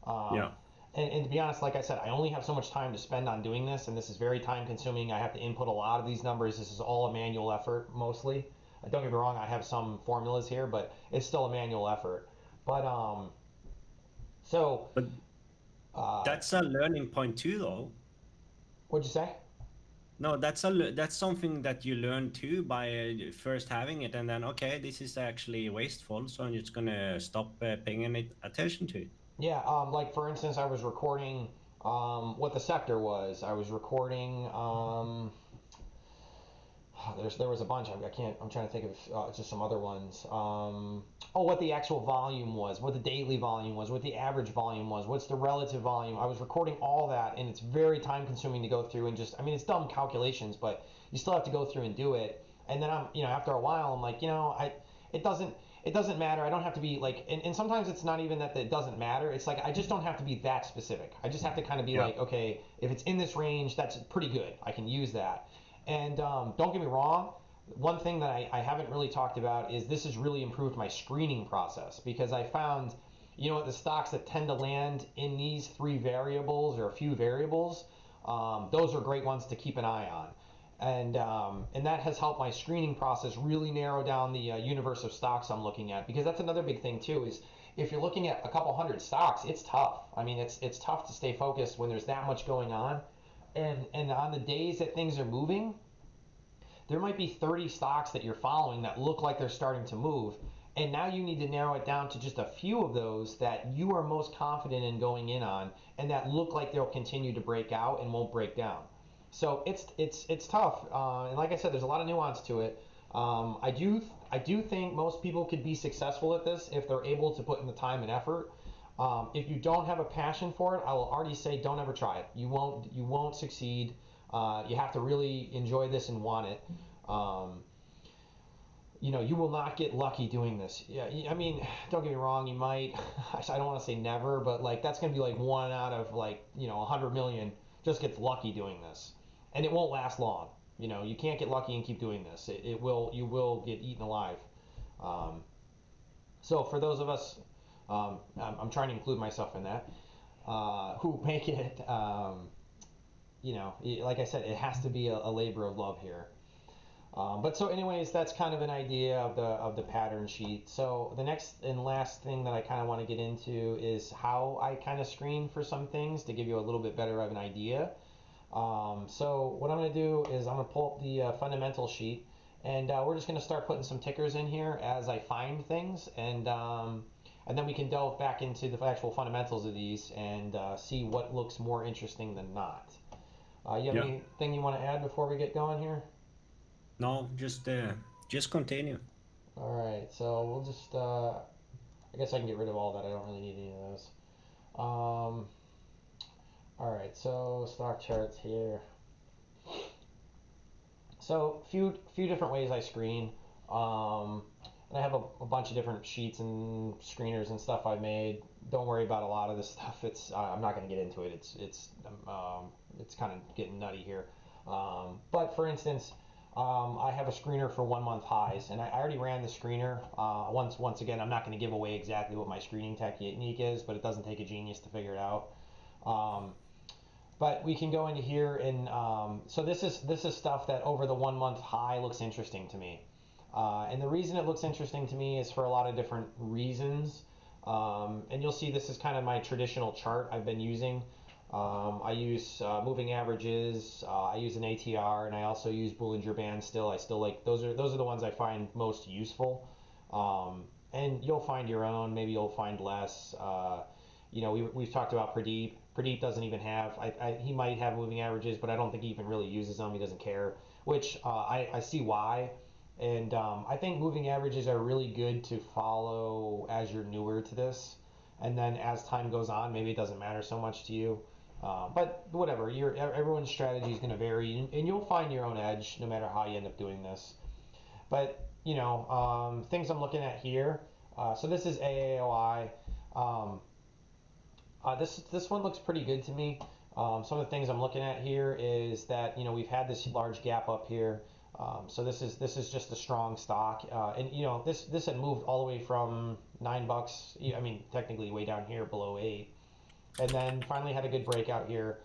Um, Yeah. and to be honest, like I said, I only have so much time to spend on doing this, and this is very time consuming. I have to input a lot of these numbers. This is all a manual effort mostly. Don't get me wrong, I have some formulas here, but it's still a manual effort. But so But uh, that's a learning point too, though. what'd you say? No, that's something that you learn too by first having it, and then okay, this is actually wasteful, so I'm just gonna stop paying any attention to it. Yeah, like for instance, I was recording what the sector was. I was recording there was a bunch. I can't. I'm trying to think of just some other ones. Oh, what the actual volume was, what the daily volume was, what the average volume was, what's the relative volume. I was recording all that, and it's very time consuming to go through and just. I mean, it's dumb calculations, but you still have to go through and do it. And then you know, after a while, I'm like, you know, it doesn't matter. I don't have to be like, and sometimes it's not even that it doesn't matter. It's like I just don't have to be that specific. I just have to kind of be Yeah. like, okay, if it's in this range, that's pretty good. I can use that. And don't get me wrong, one thing that I haven't really talked about is this has really improved my screening process because I found, you know what, the stocks that tend to land in these 3 variables or a few variables, those are great ones to keep an eye on. And that has helped my screening process really narrow down the universe of stocks I'm looking at, because that's another big thing too is if you're looking at a couple hundred stocks, it's tough. I mean, it's tough to stay focused when there's that much going on. And on the days that things are moving, there might be 30 stocks that you're following that look like they're starting to move. And now you need to narrow it down to just a few of those that you are most confident in going in on and that look like they'll continue to break out and won't break down. So it's tough. And like I said, there's a lot of nuance to it. I do think most people could be successful at this if they're able to put in the time and effort. If you don't have a passion for it, I will already say don't ever try it. You won't succeed. You have to really enjoy this and want it. You know, you will not get lucky doing this. Yeah, I mean, don't get me wrong, you might. I don't want to say never, but like that's gonna be like 1 out of like 100 million just gets lucky doing this, and it won't last long. You know, you can't get lucky and keep doing this. You will get eaten alive. Um, so for those of us, I'm trying to include myself in that, who make it. Like I said, it has to be a labor of love here. But so anyways, that's kind of an idea of the pattern sheet. So the next and last thing that I kind of want to get into is how I kind of screen for some things to give you a little bit better of an idea. So what I'm going to do is I'm going to pull up the fundamental sheet, and we're just going to start putting some tickers in here as I find things, and then we can delve back into the actual fundamentals of these and see what looks more interesting than not. You have Yeah. anything you want to add before we get going here? No, just continue. All right, so we'll just, I guess I can get rid of all that. I don't really need any of those. All right, so stock charts here. So few different ways I screen. And I have a bunch of different sheets and screeners and stuff I've made. Don't worry about a lot of this stuff. I'm not going to get into it. It's kind of getting nutty here. But for instance, I have a screener for 1 month highs, and I already ran the screener. Once again, I'm not going to give away exactly what my screening technique is, but it doesn't take a genius to figure it out. But we can go into here, and so this is stuff that over the 1 month high looks interesting to me. And the reason it looks interesting to me is for a lot of different reasons. And you'll see this is kind of my traditional chart I've been using. I use moving averages, I use an ATR, and I also use Bollinger Bands still. I still like those are the ones I find most useful. And you'll find your own, maybe you'll find less. We've talked about Pradeep. Pradeep doesn't even have, he might have moving averages, but I don't think he even really uses them. He doesn't care, which I see why. And I think moving averages are really good to follow as you're newer to this. And then as time goes on, maybe it doesn't matter so much to you. But whatever, everyone's strategy is going to vary, and you'll find your own edge no matter how you end up doing this. But things I'm looking at here. So this is AAOI. This one looks pretty good to me. Some of the things I'm looking at here is that we've had this large gap up here. So this is just a strong stock, and this had moved all the way from $9. I mean, technically way down here below 8, and then finally had a good breakout here.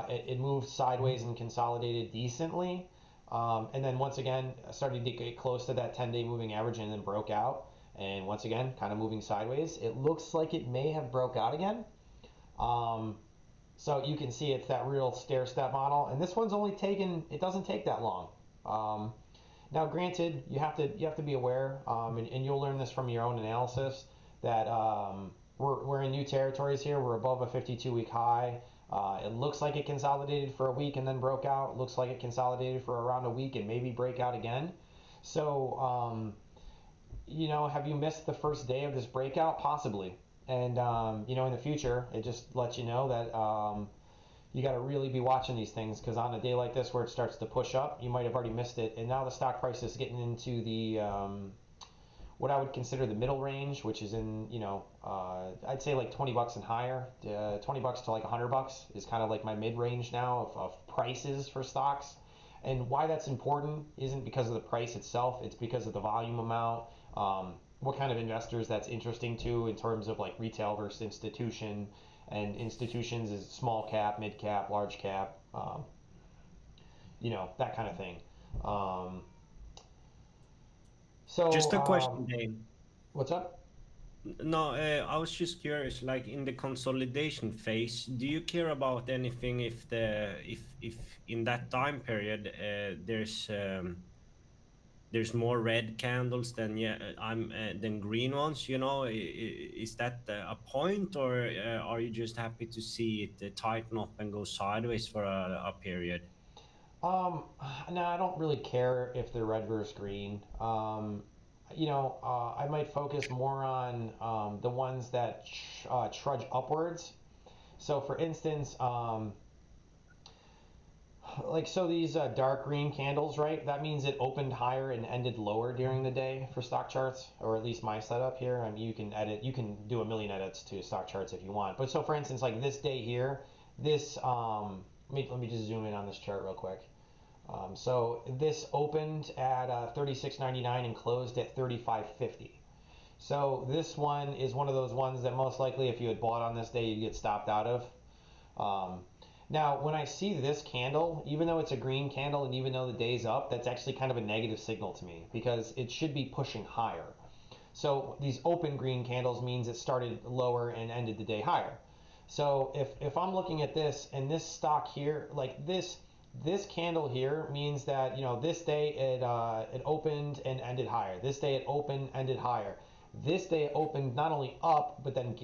It moved sideways and consolidated decently, and then once again started to get close to that 10-day moving average and then broke out. And once again, kind of moving sideways. It looks like it may have broke out again. So you can see it's that real stair step model, and this one's only it doesn't take that long. Now, granted, you have to be aware, and you'll learn this from your own analysis, that we're in new territories here. We're above a 52-week high. It looks like it consolidated for a week and then broke out. It looks like it consolidated for around a week and maybe break out again. So, have you missed the first day of this breakout? Possibly. And, in the future, it just lets you know that you got to really be watching these things, because on a day like this where it starts to push up, you might have already missed it. And now the stock price is getting into the what I would consider the middle range, which is in I'd say like $20 and higher. $20 to like $100 is kind of like my mid range now of prices for stocks. And why that's important isn't because of the price itself; it's because of the volume amount. What kind of investors that's interesting to in terms of like retail versus institution. And institutions is small cap, mid cap, large cap, that kind of thing. So Just a question, Dave. what's up? No, I was just curious. Like in the consolidation phase, do you care about anything if in that time period there's more red candles than than green ones? Is that a point, or are you just happy to see it tighten up and go sideways for a period? No, I don't really care if they're red versus green. I might focus more on the ones that trudge upwards. So, for instance, so these dark green candles, right? That means it opened higher and ended lower during the day for stock charts, or at least my setup here. I mean, you can do a million edits to stock charts if you want. But so, for instance, like this day here, this let me just zoom in on this chart real quick. So this opened at 36.99 and closed at 35.50. So this one is one of those ones that most likely, if you had bought on this day, you'd get stopped out of. Now, when I see this candle, even though it's a green candle and even though the day's up, that's actually kind of a negative signal to me because it should be pushing higher. So these open green candles means it started lower and ended the day higher. So if I'm looking at this and this stock here, like this candle here means that, this day it opened and ended higher. This day it opened, ended higher. This day it opened not only up, but then,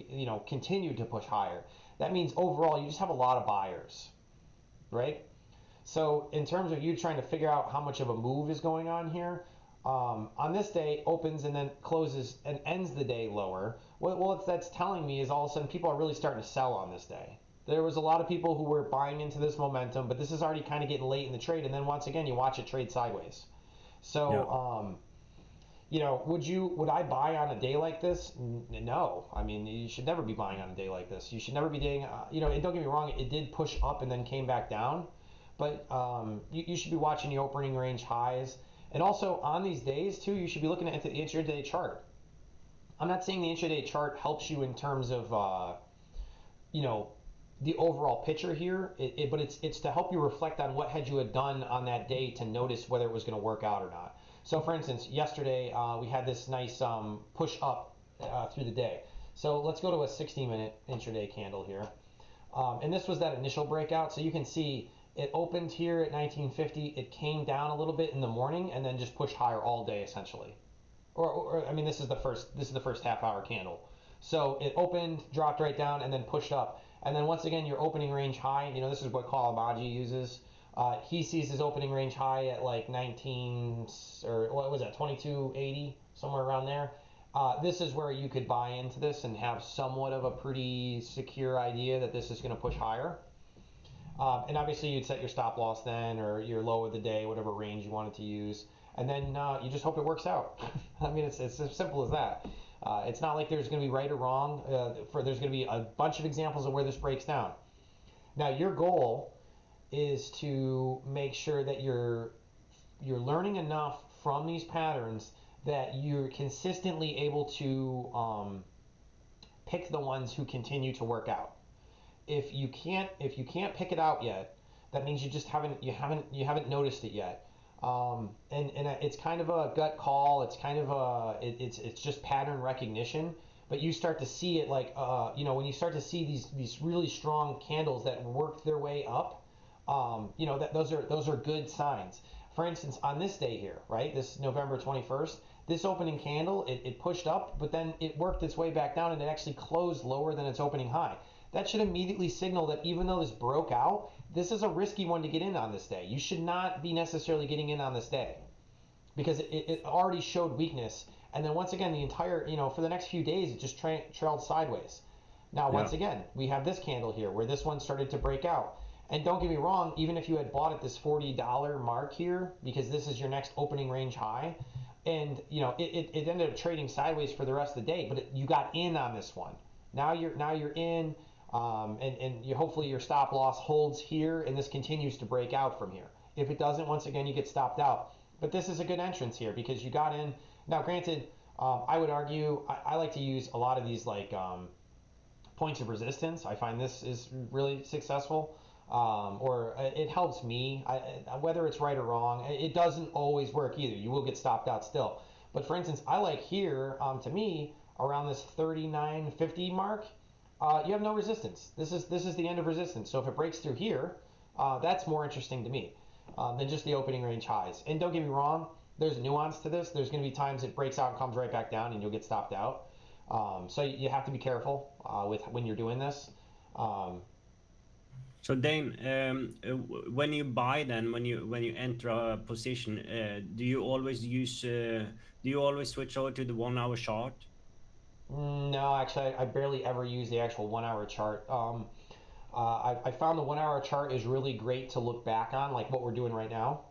continued to push higher. That means overall you just have a lot of buyers, right? So in terms of you trying to figure out how much of a move is going on here, on this day opens and then closes and ends the day lower. What that's telling me is all of a sudden people are really starting to sell on this day. There was a lot of people who were buying into this momentum, but this is already kind of getting late in the trade, and then once again you watch it trade sideways. So would I buy on a day like this? No. I mean, you should never be buying on a day like this. You should never be doing, and don't get me wrong, it did push up and then came back down, but you should be watching the opening range highs. And also on these days too, you should be looking at the intraday chart. I'm not saying the intraday chart helps you in terms of, the overall picture here, but it's to help you reflect on what had you had done on that day to notice whether it was going to work out or not. So for instance, yesterday we had this nice push up through the day. So let's go to a 60-minute intraday candle here. And this was that initial breakout. So you can see it opened here at 1950. It came down a little bit in the morning and then just pushed higher all day essentially. Or I mean, this is the first half-hour candle. So it opened, dropped right down, and then pushed up. And then once again, your opening range high, this is what Kalamaji uses. He sees his opening range high at like 2280, somewhere around there. This is where you could buy into this and have somewhat of a pretty secure idea that this is going to push higher. And obviously you'd set your stop loss then, or your low of the day, whatever range you wanted to use. And then you just hope it works out. I mean, it's as simple as that. It's not like there's going to be right or wrong. There's going to be a bunch of examples of where this breaks down. Now, your goal is to make sure that you're learning enough from these patterns that you're consistently able to pick the ones who continue to work out. If you can't pick it out yet, that means you haven't noticed it yet. And it's kind of a gut call. It's kind of it's just pattern recognition. But you start to see it like when you start to see these really strong candles that work their way up, that those are good signs. For instance, on this day here, right, this November 21st, this opening candle, it pushed up, but then it worked its way back down and it actually closed lower than its opening high. That should immediately signal that even though this broke out, this is a risky one to get in on this day. You should not be necessarily getting in on this day because it already showed weakness. And then once again, the entire, for the next few days, it just trailed sideways. Now, once again, we have this candle here where this one started to break out. And don't get me wrong, even if you had bought at this $40 mark here, because this is your next opening range high, and it ended up trading sideways for the rest of the day, but you got in on this one. Now you're in. And hopefully your stop loss holds here and this continues to break out from here. If it doesn't, once again, you get stopped out. But this is a good entrance here because you got in. Now, granted, I would argue, I like to use a lot of these like points of resistance. I find this is really successful. Or it helps me. Whether it's right or wrong, it doesn't always work either. You will get stopped out still. But for instance, I like here, to me, around this 39.50 mark, you have no resistance. This is the end of resistance. So if it breaks through here, that's more interesting to me than just the opening range highs. And don't get me wrong, there's nuance to this. There's going to be times it breaks out and comes right back down and you'll get stopped out. So you have to be careful with when you're doing this. So Dane, when you buy, then when you enter a position, do you always use do you always switch over to the 1 hour chart? No, actually, I barely ever use the actual 1 hour chart. I found the 1 hour chart is really great to look back on, like what we're doing right now.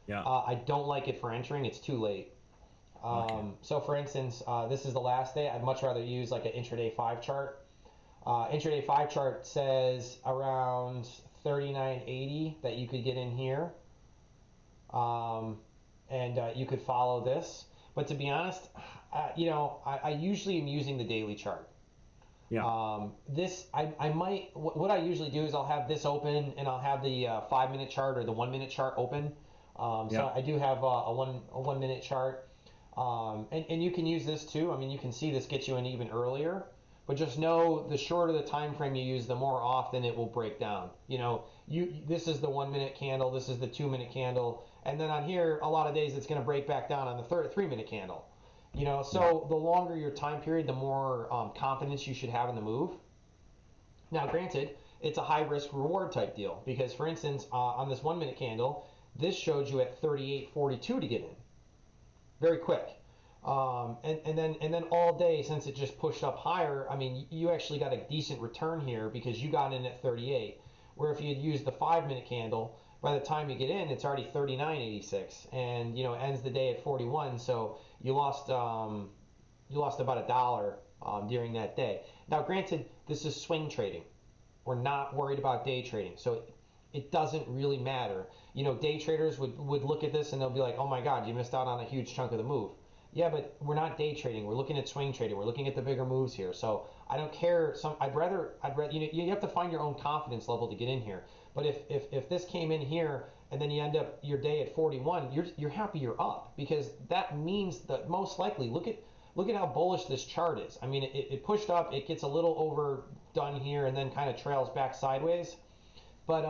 Yeah. I don't like it for entering; it's too late. Okay. So, for instance, this is the last day. I'd much rather use like an intraday 5 chart. Intraday 5 chart says around 39.80 that you could get in here, and you could follow this. But to be honest, I usually am using the daily chart. Yeah. This I might what I usually do is I'll have this open and I'll have the 5 minute chart or the 1 minute chart open. Yeah. So I do have a 1 minute chart, and you can use this too. I mean, you can see this gets you in even earlier. But just know the shorter the time frame you use, the more often it will break down. This is the 1 minute candle, this is the 2 minute candle, and then on here, a lot of days it's going to break back down on the 3 minute candle. So the longer your time period, the more confidence you should have in the move. Now, granted, it's a high risk reward type deal because, for instance, on this 1 minute candle, this showed you at 38.42 to get in, very quick. And then all day, since it just pushed up higher, I mean, you actually got a decent return here because you got in at 38. Where if you had used the 5 minute candle, by the time you get in, it's already 39.86, and ends the day at 41. So you lost about $1 during that day. Now, granted, this is swing trading. We're not worried about day trading, so it doesn't really matter. Day traders would look at this and they'll be like, "Oh my God, you missed out on a huge chunk of the move." Yeah, but we're not day trading. We're looking at swing trading. We're looking at the bigger moves here. So I don't care. I'd rather. You have to find your own confidence level to get in here. But if this came in here and then you end up your day at 41, you're happy you're up because that means that most likely look at how bullish this chart is. I mean, it pushed up. It gets a little overdone here and then kind of trails back sideways. But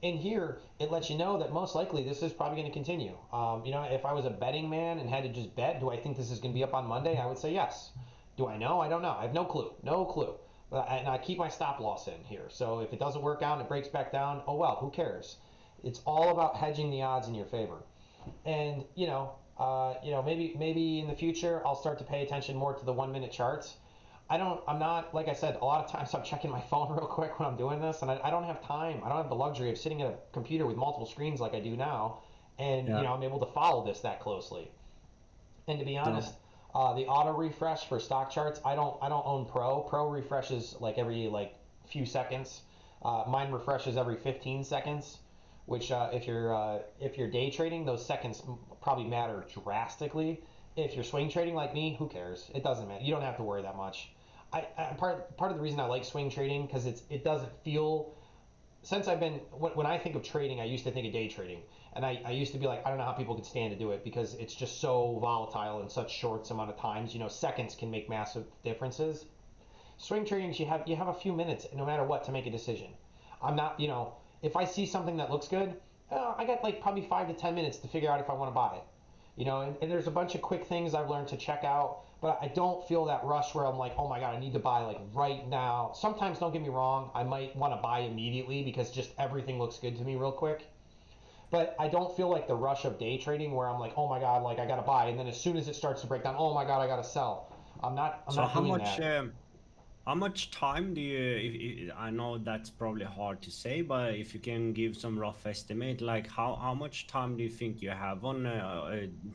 in here, it lets you know that most likely this is probably going to continue. If I was a betting man and had to just bet, do I think this is going to be up on Monday? I would say yes. Do I know? I don't know. I have no clue. No clue. And I keep my stop loss in here. So if it doesn't work out and it breaks back down, oh well, who cares? It's all about hedging the odds in your favor. And maybe in the future I'll start to pay attention more to the 1 minute charts. I'm not, like I said, a lot of times I'm checking my phone real quick when I'm doing this, and I don't have time. I don't have the luxury of sitting at a computer with multiple screens like I do now, and Yeah. I'm able to follow this that closely. And to be So honest, the auto refresh for stock charts, I don't own Pro. Pro refreshes like every few seconds. Mine refreshes every 15 seconds, which if you're day trading, those seconds probably matter drastically. If you're swing trading like me, who cares? It doesn't matter. You don't have to worry that much. Part of the reason I like swing trading because it doesn't feel. Since I've been when I think of trading, I used to think of day trading, and I used to be like, I don't know how people can stand to do it because it's just so volatile in such short amount of times. Seconds can make massive differences. Swing trading, you have a few minutes no matter what to make a decision. I'm not, if I see something that looks good, I got probably 5 to 10 minutes to figure out if I want to buy it. And there's a bunch of quick things I've learned to check out, but I don't feel that rush where I'm like, oh my God, I need to buy right now. Sometimes, don't get me wrong, I might want to buy immediately because just everything looks good to me real quick. But I don't feel like the rush of day trading where I'm like, oh my God, I gotta buy, and then as soon as it starts to break down, oh my God, I gotta sell. I'm not how doing much that. how much time do you? I know that's probably hard to say, but if you can give some rough estimate, like how much time do you think you have on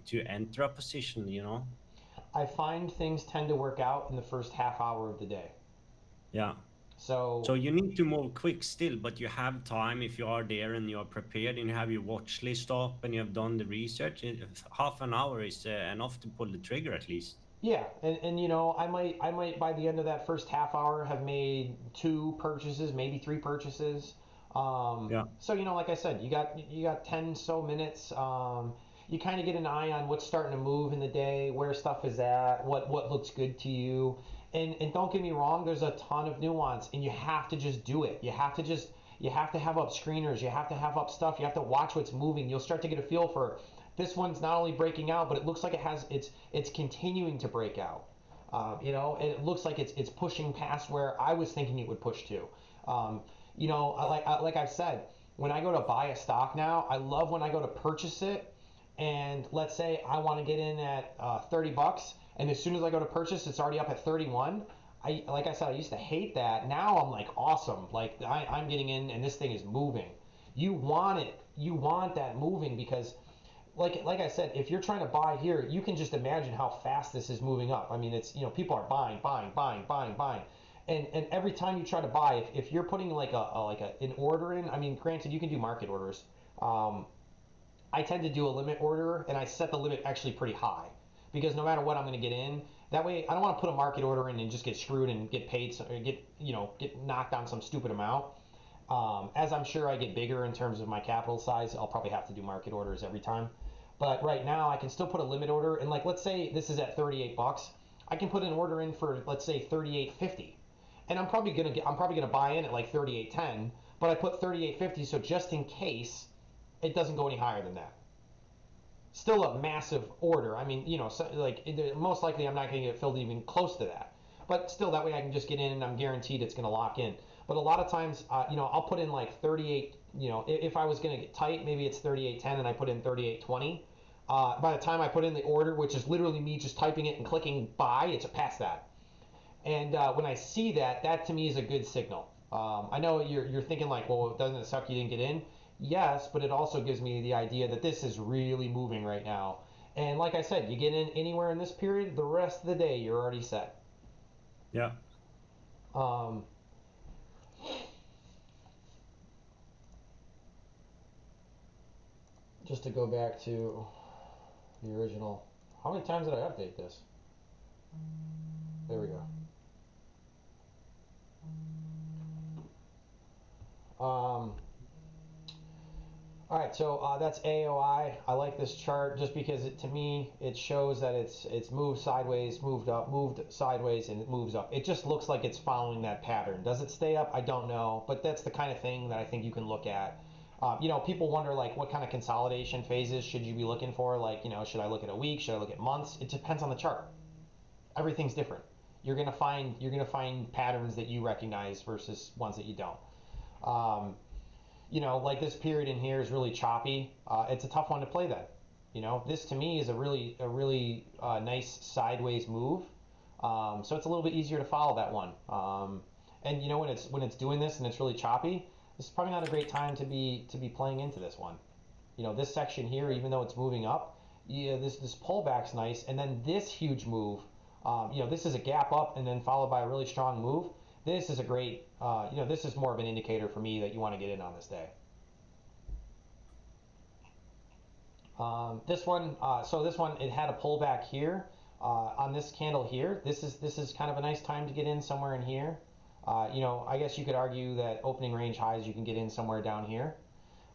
to enter a position? I find things tend to work out in the first half hour of the day. Yeah. So So you need to move quick still, but you have time if you are there and you are prepared and you have your watch list up and you have done the research. Half an hour is enough to pull the trigger at least. yeah, and I might by the end of that first half hour have made 2 purchases, maybe 3 purchases. Yeah. So like I said, you got 10 so minutes. You kind of get an eye on what's starting to move in the day, where stuff is at, what looks good to you. And don't get me wrong, there's a ton of nuance, and you have to just do it. You have to have up screeners, you have to have up stuff, you have to watch what's moving. You'll start to get a feel for this one's not only breaking out, but it looks like it's continuing to break out. And it looks like it's pushing past where I was thinking it would push to. You know, like I've said, when I go to buy a stock now, I love when I go to purchase it, and let's say I want to get in at 30 bucks, and as soon as I go to purchase, it's already up at 31. Like I said, I used to hate that. Now I'm like, awesome. Like I'm getting in, and this thing is moving. You want it. You want that moving because, like I said, if you're trying to buy here, you can just imagine how fast this is moving up. I mean, it's, you know, people are buying, and every time you try to buy, if you're putting like an order in, I mean, granted, you can do market orders. I tend to do a limit order, and I set the limit actually pretty high because no matter what, I'm going to get in. That way, I don't want to put a market order in and just get screwed and get paid, or get knocked on some stupid amount. As I'm sure I get bigger in terms of my capital size, I'll probably have to do market orders every time. But right now, I can still put a limit order, and like let's say this is at 38 bucks, I can put an order in for let's say 38.50, and I'm probably gonna buy in at like 38.10, but I put 38.50 so just in case it doesn't go any higher than that. Still a massive order. I mean, you know, so, like most likely I'm not going to get filled even close to that. But still, that way I can just get in and I'm guaranteed it's going to lock in. But a lot of times, you know, I'll put in like 38. You know, if I was going to get tight, maybe it's 38.10 and I put in 38.20. By the time I put in the order, which is literally me just typing it and clicking buy, it's past that. And when I see that, that to me is a good signal. I know you're thinking like, well, doesn't it suck you didn't get in? Yes, but it also gives me the idea that this is really moving right now. And like I said, you get in anywhere in this period, the rest of the day you're already set. Yeah. Just to go back to the original, how many times did I update this? There we go. All right, so that's AOI. I like this chart just because to me it shows that it's moved sideways, moved up, moved sideways, and it moves up. It just looks like it's following that pattern. Does it stay up? I don't know, but that's the kind of thing that I think you can look at. You know, people wonder like what kind of consolidation phases should you be looking for? Like, you know, should I look at a week? Should I look at months? It depends on the chart. Everything's different. You're gonna find patterns that you recognize versus ones that you don't. You know, like this period in here is really choppy. It's a tough one to play then. You know, this to me is a really nice sideways move. So it's a little bit easier to follow that one. And you know, when it's doing this and it's really choppy, this is probably not a great time to be playing into this one. You know, this section here, even though it's moving up, yeah, this pullback's nice, and then this huge move. You know, this is a gap up and then followed by a really strong move. This is a great, you know, this is more of an indicator for me that you want to get in on this day. This one, so this one, it had a pullback here on this candle here. This is kind of a nice time to get in somewhere in here. You know, I guess you could argue that opening range highs you can get in somewhere down here.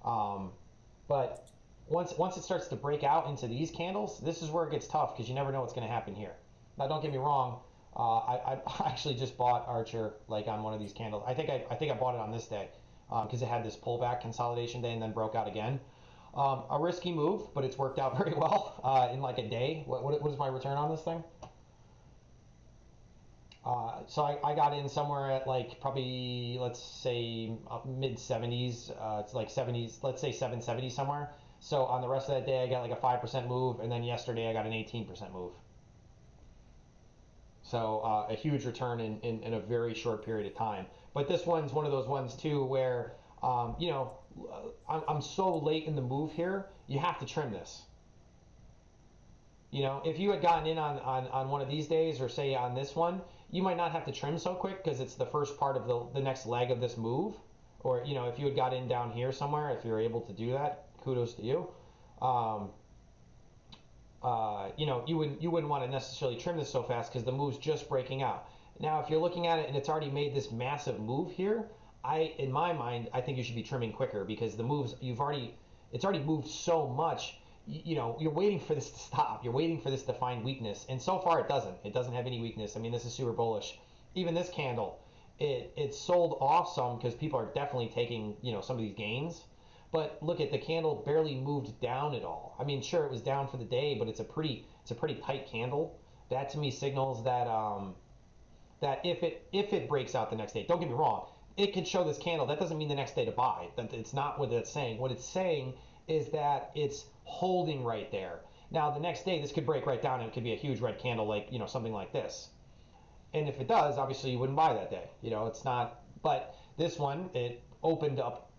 But once it starts to break out into these candles, this is where it gets tough because you never know what's going to happen here. Now, don't get me wrong. I actually just bought ACHR like on one of these candles. I think I bought it on this day because it had this pullback consolidation day and then broke out again. A risky move, but it's worked out very well in like a day. What is my return on this thing? So I got in somewhere at like probably, let's say mid 70s. It's like 70s, let's say 770 somewhere. So on the rest of that day, I got like a 5% move, and then yesterday I got an 18% move. So a huge return in a very short period of time. But this one's one of those ones too where, you know, I'm so late in the move here, you have to trim this. You know, if you had gotten in on one of these days, or say on this one, you might not have to trim so quick because it's the first part of the next leg of this move. Or, you know, if you had got in down here somewhere, if you're able to do that, kudos to you. You know, you wouldn't want to necessarily trim this so fast because the move's just breaking out. Now, if you're looking at it and it's already made this massive move here, in my mind, I think you should be trimming quicker because the moves it's already moved so much. You know, you're waiting for this to stop. You're waiting for this to find weakness, and so far it doesn't. It doesn't have any weakness. I mean, this is super bullish. Even this candle, it sold off some because people are definitely taking, you know, some of these gains. But look at the candle barely moved down at all. I mean, sure, it was down for the day, but it's a pretty tight candle. That to me signals that that if it breaks out the next day, don't get me wrong, it could show this candle. That doesn't mean the next day to buy. It's not what it's saying. What it's saying is that it's holding right there. Now, the next day, this could break right down and it could be a huge red candle, like, you know, something like this. And if it does, obviously you wouldn't buy that day. You know, it's not, but this one, it opened up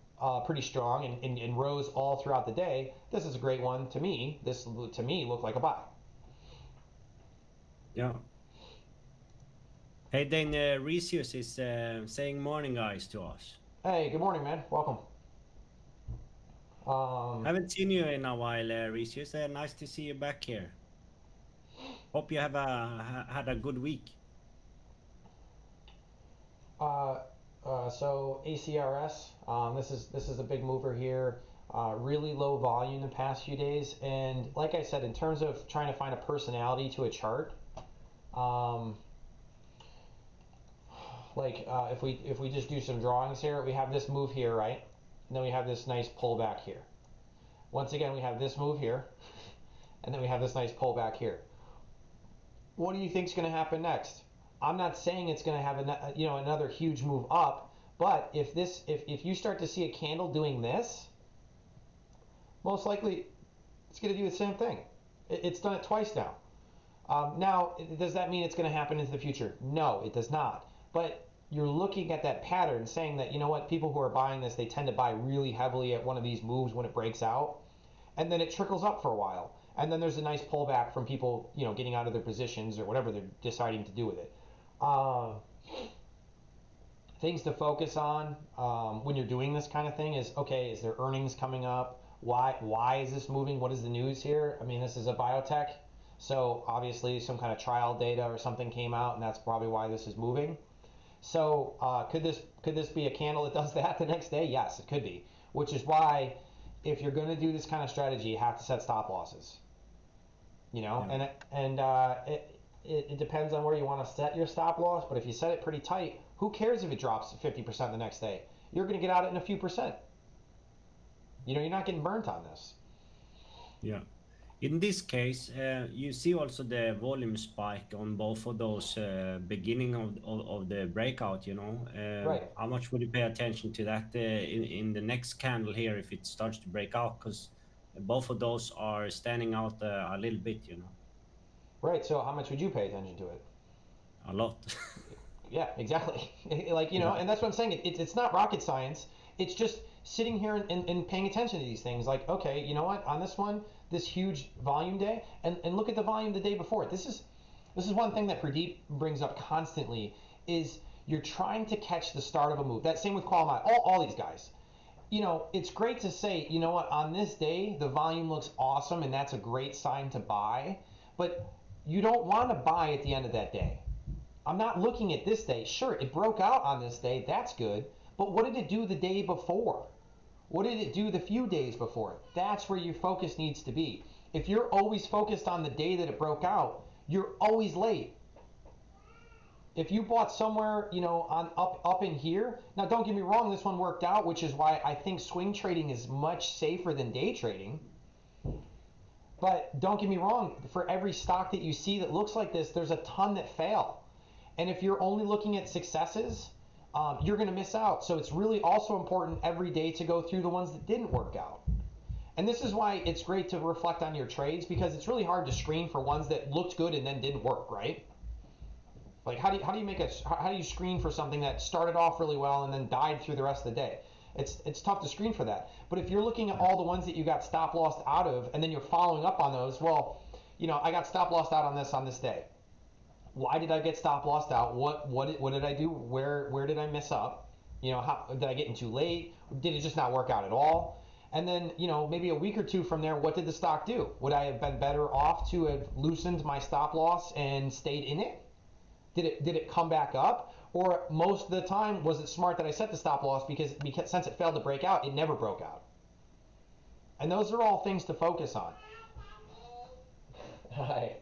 pretty strong and rose all throughout the day. This is a great one to me. This, to me, looked like a buy. Yeah. Hey, then Resius is saying morning guys to us. Hey, good morning, man. Welcome. Haven't seen you in a while, Resius. Nice to see you back here. Hope you have had a good week. So ACRS, this is a big mover here. Really low volume the past few days, and like I said, in terms of trying to find a personality to a chart, if we just do some drawings here, we have this move here, right? And then we have this nice pullback here. Once again, we have this move here, and then we have this nice pullback here. What do you think is going to happen next? I'm not saying it's going to have another huge move up, but if you start to see a candle doing this, most likely it's going to do the same thing. It's done it twice now. Now, does that mean it's going to happen into the future? No, it does not. But you're looking at that pattern saying that, you know what, people who are buying this, they tend to buy really heavily at one of these moves when it breaks out, and then it trickles up for a while. And then there's a nice pullback from people, you know, getting out of their positions or whatever they're deciding to do with it. Things to focus on when you're doing this kind of thing is, okay, is there earnings coming up? Why is this moving? What is the news here? I mean, this is a biotech, so obviously some kind of trial data or something came out, and that's probably why this is moving. So could this be a candle that does that the next day? Yes, it could be. Which is why, if you're going to do this kind of strategy, you have to set stop losses. You know, yeah. It depends on where you want to set your stop loss, but if you set it pretty tight, who cares if it drops 50% the next day? You're going to get out it in a few percent. You know, you're not getting burnt on this. Yeah. In this case, you see also the volume spike on both of those beginning of the breakout, you know. Right. How much would you pay attention to that in the next candle here if it starts to break out? Because both of those are standing out a little bit, you know. Right, so how much would you pay attention to it? A lot. Yeah, exactly. Like, you know, and that's what I'm saying. It's not rocket science. It's just sitting here and paying attention to these things. Like, okay, you know what? On this one, this huge volume day, and look at the volume the day before. This is one thing that Pradeep brings up constantly, is you're trying to catch the start of a move. That same with Qualmai, all these guys. You know, it's great to say, you know what, on this day, the volume looks awesome, and that's a great sign to buy, but you don't want to buy at the end of that day. I'm not looking at this day. Sure, it broke out on this day. That's good. But what did it do the day before? What did it do the few days before? That's where your focus needs to be. If you're always focused on the day that it broke out, you're always late. If you bought somewhere, you know, on up in here, now don't get me wrong, this one worked out, which is why I think swing trading is much safer than day trading. But don't get me wrong, for every stock that you see that looks like this, there's a ton that fail. And if you're only looking at successes, you're going to miss out. So it's really also important every day to go through the ones that didn't work out. And this is why it's great to reflect on your trades, because it's really hard to screen for ones that looked good and then didn't work, right? Like how do you screen for something that started off really well and then died through the rest of the day? It's tough to screen for that. But if you're looking at all the ones that you got stop lossed out of, and then you're following up on those, well, you know, I got stop lossed out on this day. Why did I get stop lossed out? What did I do? Where did I mess up? You know, how did I get in too late? Did it just not work out at all? And then, you know, maybe a week or two from there, what did the stock do? Would I have been better off to have loosened my stop loss and stayed in it? Did it come back up? Or most of the time, was it smart that I set the stop loss because since it failed to break out, it never broke out? And those are all things to focus on. Hi.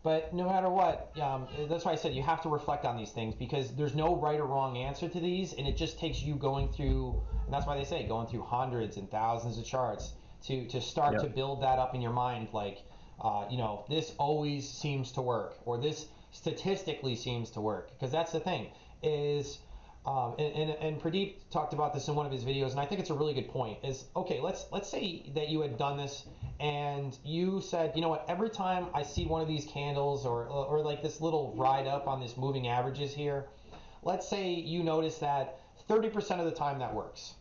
But no matter what, that's why I said you have to reflect on these things, because there's no right or wrong answer to these, and it just takes you going through, and that's why they say going through hundreds and thousands of charts to start to build that up in your mind, like, you know, this always seems to work, or this statistically seems to work, because that's the thing is, and Pradeep talked about this in one of his videos, and I think it's a really good point. Is okay, let's say that you had done this and you said, you know what, every time I see one of these candles or like this little ride up on this moving averages here, let's say you notice that 30% of the time that works,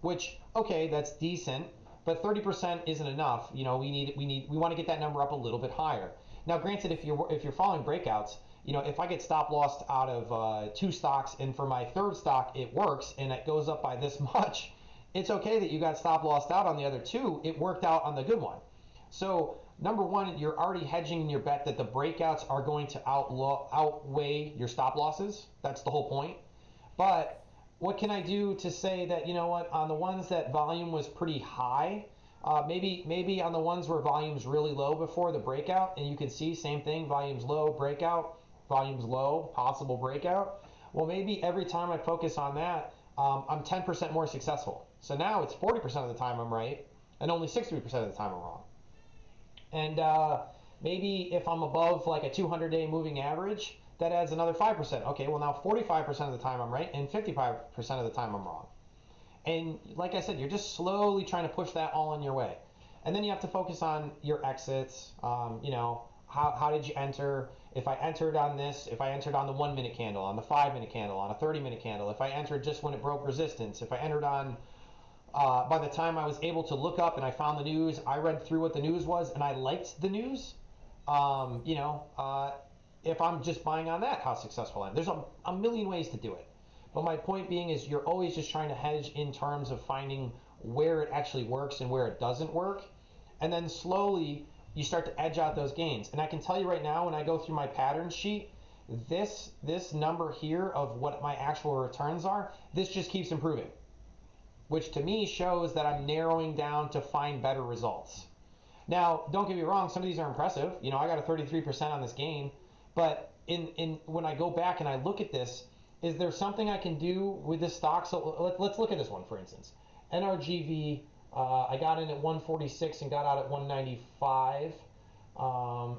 which, okay, that's decent, but 30% isn't enough. You know, we want to get that number up a little bit higher. Now, granted, if you're following breakouts, you know, if I get stop lossed out of 2 stocks and for my 3rd stock it works and it goes up by this much, it's okay that you got stop lossed out on the other 2. It worked out on the good one. So number one, you're already hedging your bet that the breakouts are going to outweigh your stop losses. That's the whole point. But what can I do to say that, you know what, on the ones that volume was pretty high, maybe on the ones where volume's really low before the breakout, and you can see same thing, volume's low, breakout, volume's low, possible breakout. Well, maybe every time I focus on that, I'm 10% more successful. So now it's 40% of the time I'm right, and only 60% of the time I'm wrong. And maybe if I'm above like a 200-day moving average, that adds another 5%. Okay, well now 45% of the time I'm right, and 55% of the time I'm wrong. And like I said, you're just slowly trying to push that all in your way. And then you have to focus on your exits. You know, how did you enter? If I entered on this, if I entered on the 1-minute candle, on the 5-minute candle, on a 30-minute candle, if I entered just when it broke resistance, if I entered on, by the time I was able to look up and I found the news, I read through what the news was and I liked the news, you know, if I'm just buying on that, how successful I am. There's a million ways to do it. But my point being is you're always just trying to hedge in terms of finding where it actually works and where it doesn't work. And then slowly you start to edge out those gains. And I can tell you right now, when I go through my pattern sheet, this number here of what my actual returns are, this just keeps improving, which to me shows that I'm narrowing down to find better results. Now, don't get me wrong, some of these are impressive. You know, I got a 33% on this gain, but when I go back and I look at this, is there something I can do with this stock? So let's look at this one, for instance. NRGV, I got in at 146 and got out at 195,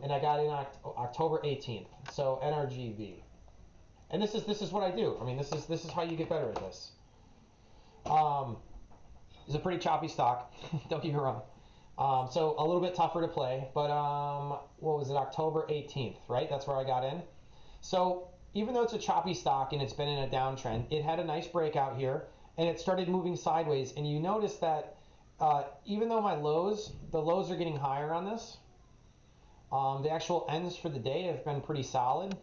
and I got in October 18th. So NRGV, and this is what I do. I mean, this is how you get better at this. It's a pretty choppy stock. Don't get me wrong. So a little bit tougher to play, but what was it? October 18th, right? That's where I got in. So even though it's a choppy stock and it's been in a downtrend, it had a nice breakout here and it started moving sideways. And you notice that even though the lows are getting higher on this, the actual ends for the day have been pretty solid.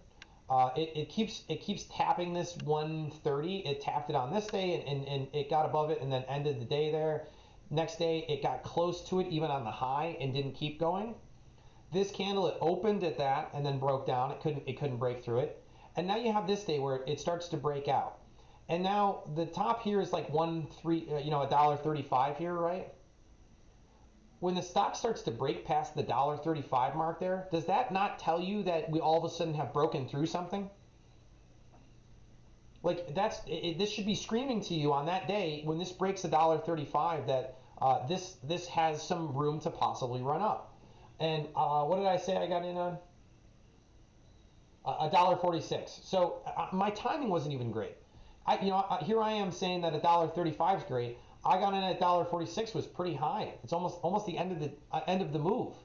It keeps tapping this 130. It tapped it on this day and it got above it and then ended the day there. Next day it got close to it even on the high and didn't keep going. This candle, it opened at that and then broke down. It couldn't break through it. And now you have this day where it starts to break out. And now the top here is like $1.35 here, right? When the stock starts to break past the $1.35 mark there, does that not tell you that we all of a sudden have broken through something? Like this should be screaming to you on that day when this breaks $1.35 that this has some room to possibly run up. And what did I say I got in on? $1.46. So my timing wasn't even great. Here I am saying that $1.35 is great. I got in at $1.46 was pretty high. It's almost the end of the move.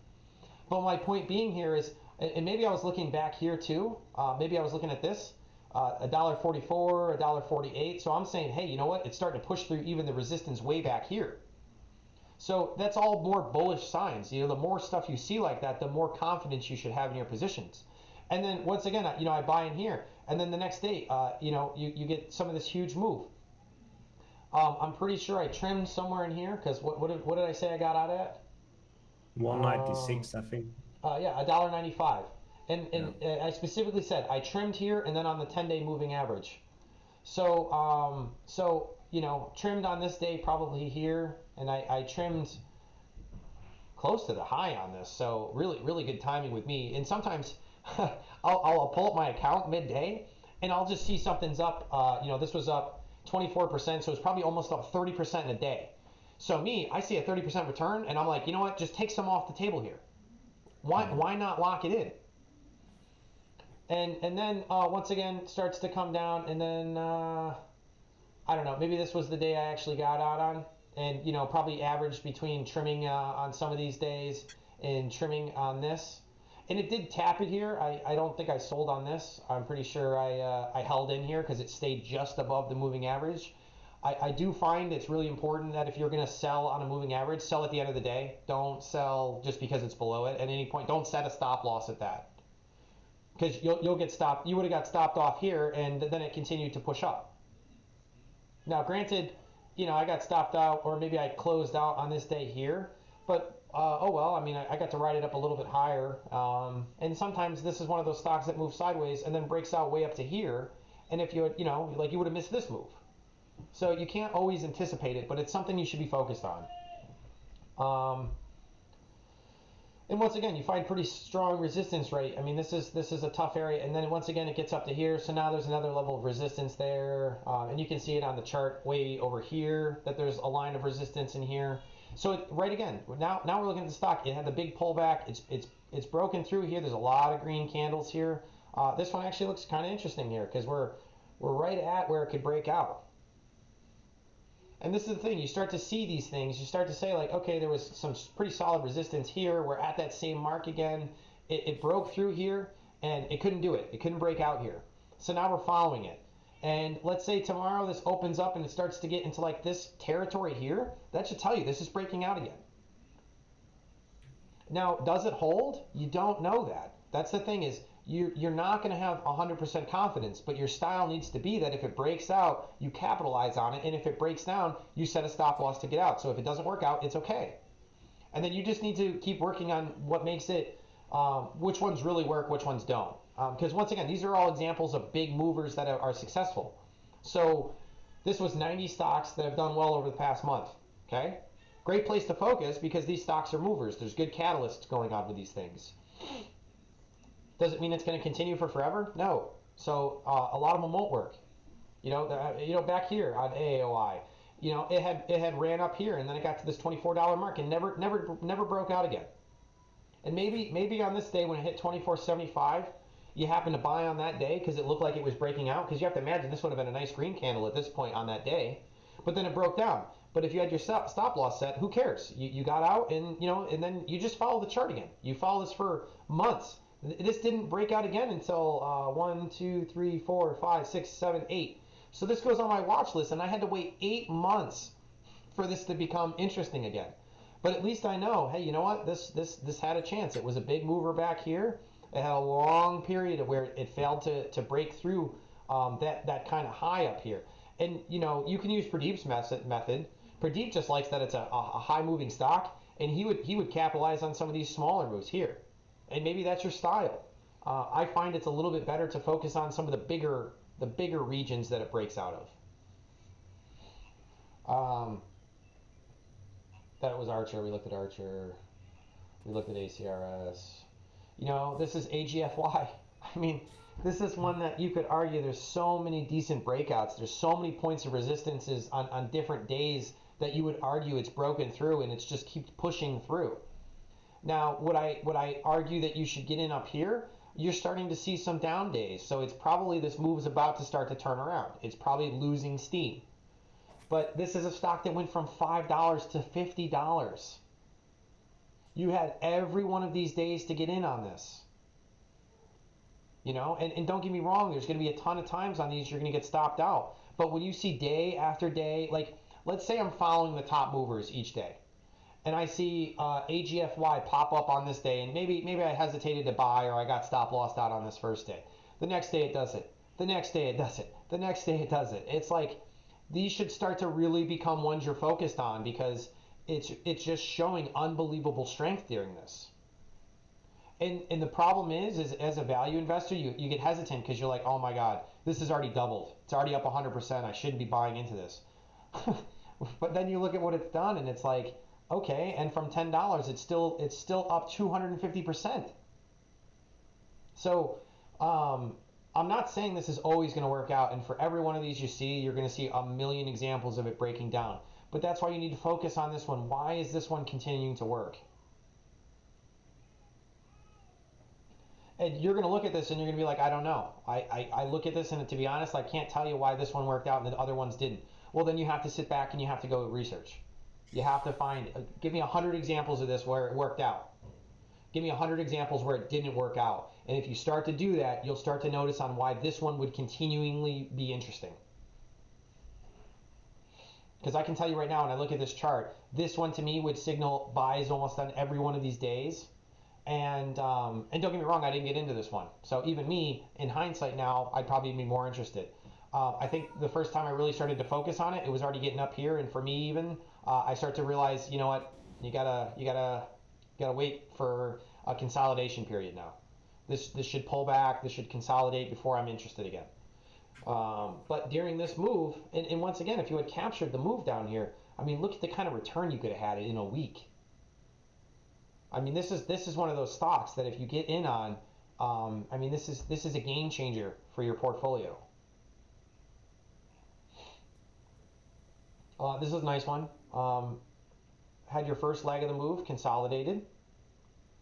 But my point being here is, and maybe I was looking back here too. Maybe I was looking at this, $1.44, $1.48. So I'm saying, hey, you know what? It's starting to push through even the resistance way back here. So that's all more bullish signs. You know, the more stuff you see like that, the more confidence you should have in your positions. And then once again, I buy in here, and then the next day, you get some of this huge move. I'm pretty sure I trimmed somewhere in here because what did I say I got out at? 196, I think. Yeah, $1.95. And I specifically said I trimmed here and then on the 10-day moving average. So trimmed on this day probably here, and I trimmed close to the high on this. So really, really good timing with me. And sometimes I'll pull up my account midday and I'll just see something's up. This was up 24%, so it's probably almost up 30% in a day. So I see a 30% return, and I'm like, you know what? Just take some off the table here. Why not lock it in? And then once again starts to come down, and then I don't know, maybe this was the day I actually got out on, and probably averaged between trimming on some of these days and trimming on this. And it did tap it here. I don't think I sold on this. I'm pretty sure I held in here because it stayed just above the moving average. I do find it's really important that if you're going to sell on a moving average, sell at the end of the day. Don't sell just because it's below it at any point. Don't set a stop loss at that, because you'll get stopped. You would have got stopped off here, and then it continued to push up. Now, granted, I got stopped out, or maybe I closed out on this day here, but oh well. I mean, I got to ride it up a little bit higher, and sometimes this is one of those stocks that moves sideways and then breaks out way up to here, and if you like, you would have missed this move. So you can't always anticipate it, but it's something you should be focused on. And once again, you find pretty strong resistance rate. I mean, this is a tough area, and then once again it gets up to here. So now there's another level of resistance there, and you can see it on the chart way over here that there's a line of resistance in here. So right again, now we're looking at the stock. It had the big pullback. It's broken through here. There's a lot of green candles here. This one actually looks kind of interesting here because we're right at where it could break out. And this is the thing, you start to see these things, you start to say like, okay, there was some pretty solid resistance here, we're at that same mark again, it broke through here, and it couldn't do it, it couldn't break out here. So now we're following it. And let's say tomorrow this opens up and it starts to get into like this territory here, that should tell you this is breaking out again. Now, does it hold? You don't know that. That's the thing, is you're not going to have 100% confidence, but your style needs to be that if it breaks out, you capitalize on it, and if it breaks down, you set a stop loss to get out. So if it doesn't work out, it's okay. And then you just need to keep working on what makes it, which ones really work, which ones don't. Because once again, these are all examples of big movers that are successful. So this was 90 stocks that have done well over the past month. Okay, great place to focus because these stocks are movers. There's good catalysts going on with these things. Does it mean it's going to continue for forever? No. So a lot of them won't work. Back here on AAOI, it had ran up here and then it got to this $24 mark and never broke out again. And maybe on this day when it hit $24.75, you happen to buy on that day because it looked like it was breaking out. Because you have to imagine this would have been a nice green candle at this point on that day, but then it broke down. But if you had your stop loss set, who cares? You got out and and then you just follow the chart again. You follow this for months. This didn't break out again until 1, 2, 3, 4, 5, 6, 7, 8. So this goes on my watch list, and I had to wait 8 months for this to become interesting again. But at least I know, hey, you know what? This had a chance. It was a big mover back here. It had a long period of where it failed to break through that kind of high up here. And you can use Pradeep's method. Pradeep just likes that it's a high moving stock, and he would capitalize on some of these smaller moves here. And maybe that's your style. I find it's a little bit better to focus on some of the bigger regions that it breaks out of. That was Archer. We looked at Archer. We looked at ACRS. This is AGFY. I mean, this is one that you could argue there's so many decent breakouts. There's so many points of resistances on different days that you would argue it's broken through and it's just keeps pushing through. Now, would I argue that you should get in up here? You're starting to see some down days, so it's probably this move is about to start to turn around. It's probably losing steam. But this is a stock that went from $5 to $50. You had every one of these days to get in on this. And don't get me wrong, there's going to be a ton of times on these you're going to get stopped out. But when you see day after day, like let's say I'm following the top movers each day, and I see AGFY pop up on this day, and maybe I hesitated to buy or I got stop lossed out on this first day. The next day it does it. The next day it does it. The next day it does it. It's like these should start to really become ones you're focused on because it's just showing unbelievable strength during this. And the problem is as a value investor, you get hesitant because you're like, oh my God, this is already doubled. It's already up 100%. I shouldn't be buying into this. But then you look at what it's done and it's like, okay, and from $10, it's still up 250%. So I'm not saying this is always going to work out, and for every one of these you see, you're going to see a million examples of it breaking down. But that's why you need to focus on this one. Why is this one continuing to work? And you're going to look at this and you're going to be like, I don't know. I look at this and to be honest, I can't tell you why this one worked out and the other ones didn't. Well, then you have to sit back and you have to go research. You have to find, give me 100 examples of this where it worked out. Give me 100 examples where it didn't work out. And if you start to do that, you'll start to notice on why this one would continually be interesting. Because I can tell you right now, when I look at this chart, this one to me would signal buys almost on every one of these days. And don't get me wrong, I didn't get into this one. So even me, in hindsight now, I'd probably be more interested. I think the first time I really started to focus on it, it was already getting up here. And for me even, I start to realize, you know what, you gotta wait for a consolidation period now. This should pull back, this should consolidate before I'm interested again. But during this move, and once again, if you had captured the move down here, I mean, look at the kind of return you could have had in a week. I mean, this is one of those stocks that if you get in on, I mean, this is a game changer for your portfolio. This is a nice one. Had your first leg of the move, consolidated,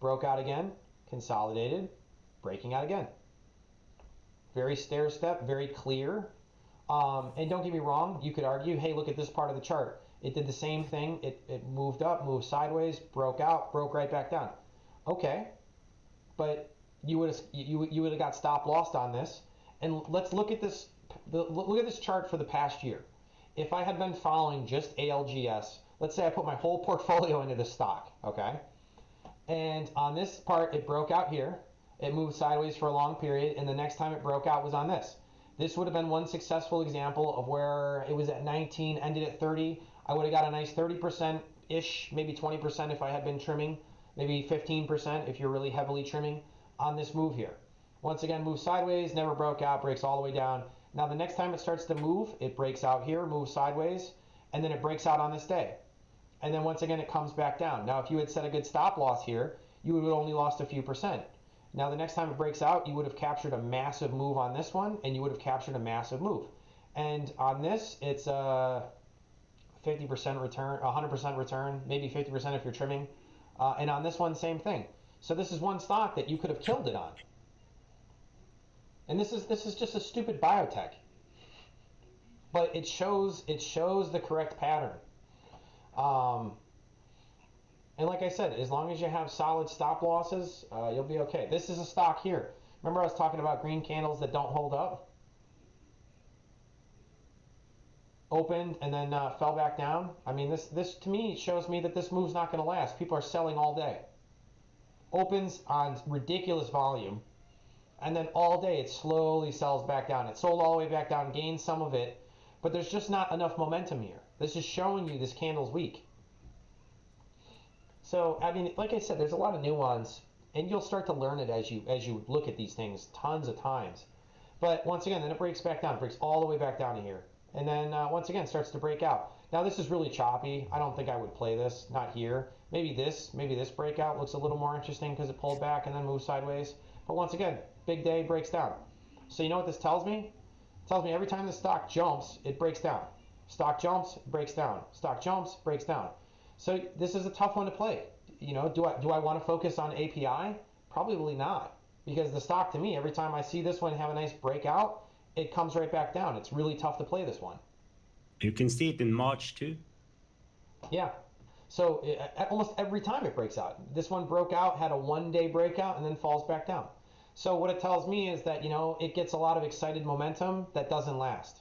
broke out again, consolidated, breaking out again. Very stair step, very clear. And don't get me wrong, you could argue, hey, look at this part of the chart. It did the same thing. It moved up, moved sideways, broke out, broke right back down. Okay, but you would have got stop lost on this. And let's look at this. Look at this chart for the past year. If I had been following just ALGS, let's say I put my whole portfolio into this stock, okay? And on this part, it broke out here. It moved sideways for a long period, and the next time it broke out was on this. This would have been one successful example of where it was at 19, ended at 30. I would have got a nice 30%-ish, maybe 20% if I had been trimming, maybe 15% if you're really heavily trimming on this move here. Once again, moves sideways, never broke out, breaks all the way down. Now the next time it starts to move, it breaks out here, moves sideways, and then it breaks out on this day. And then once again, it comes back down. Now if you had set a good stop loss here, you would have only lost a few percent. Now the next time it breaks out, you would have captured a massive move on this one, and you would have captured a massive move. And on this, it's a 50% return, 100% return, maybe 50% if you're trimming. And on this one, same thing. So this is one stock that you could have killed it on. And this is just a stupid biotech. But it shows the correct pattern. And like I said, as long as you have solid stop losses, you'll be okay. This is a stock here. Remember I was talking about green candles that don't hold up? Opened and then fell back down. I mean, this to me shows me that this move's not going to last. People are selling all day. Opens on ridiculous volume, and then all day it slowly sells back down. It sold all the way back down, gained some of it, but there's just not enough momentum here. This is showing you this candle's weak. So, I mean, like I said, there's a lot of nuance, and you'll start to learn it as you look at these things tons of times. But once again, then it breaks back down, breaks all the way back down to here. And then once again, starts to break out. Now, this is really choppy. I don't think I would play this, not here. Maybe this breakout looks a little more interesting because it pulled back and then moved sideways. But once again, big day, breaks down. So you know what this tells me? It tells me every time the stock jumps, it breaks down. Stock jumps, breaks down. Stock jumps, breaks down. So this is a tough one to play. You know, do I want to focus on API? Probably not, because the stock to me, every time I see this one have a nice breakout, it comes right back down. It's really tough to play this one. You can see it in March too. Yeah. So almost every time it breaks out. This one broke out, had a one-day breakout, and then falls back down. So what it tells me is that, you know, it gets a lot of excited momentum that doesn't last.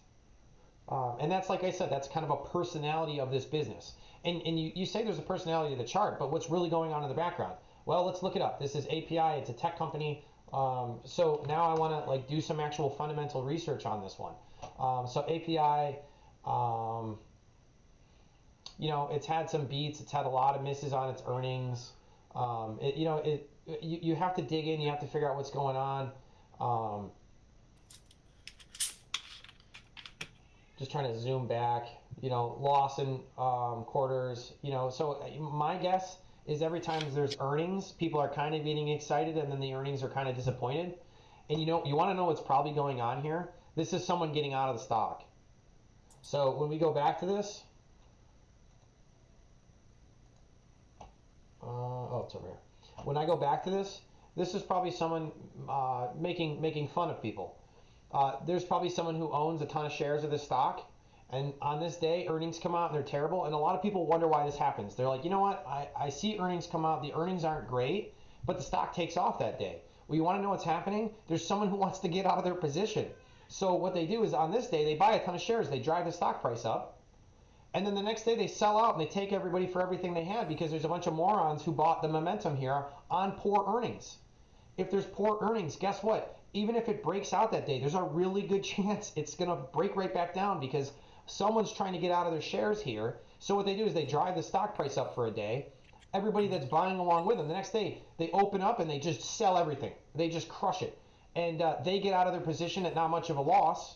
And that's, like I said, that's kind of a personality of this business. And you say there's a personality to the chart, but what's really going on in the background? Well, let's look it up. This is API. It's a tech company. So now I want to do some actual fundamental research on this one. So API, you know, it's had some beats. It's had a lot of misses on its earnings. You have to dig in. You have to figure out what's going on. Just trying to zoom back. You know, loss in quarters. You know, so my guess is every time there's earnings, people are kind of getting excited, and then the earnings are kind of disappointed. And you know, you want to know what's probably going on here? This is someone getting out of the stock. So when we go back to this, oh, it's over here. When I go back to this, This is probably someone making fun of people. There's probably someone who owns a ton of shares of this stock, and on this day, earnings come out and they're terrible, and a lot of people wonder why this happens. They're like, you know what? I see earnings come out, the earnings aren't great, but the stock takes off that day. Well, you want to know what's happening? There's someone who wants to get out of their position. So what they do is on this day, they buy a ton of shares, they drive the stock price up, and then the next day they sell out and they take everybody for everything they had because there's a bunch of morons who bought the momentum here on poor earnings. If there's poor earnings, guess what? Even if it breaks out that day, there's a really good chance it's going to break right back down because someone's trying to get out of their shares here. So what they do is they drive the stock price up for a day. Everybody that's buying along with them, the next day, they open up and they just sell everything. They just crush it. And they get out of their position at not much of a loss.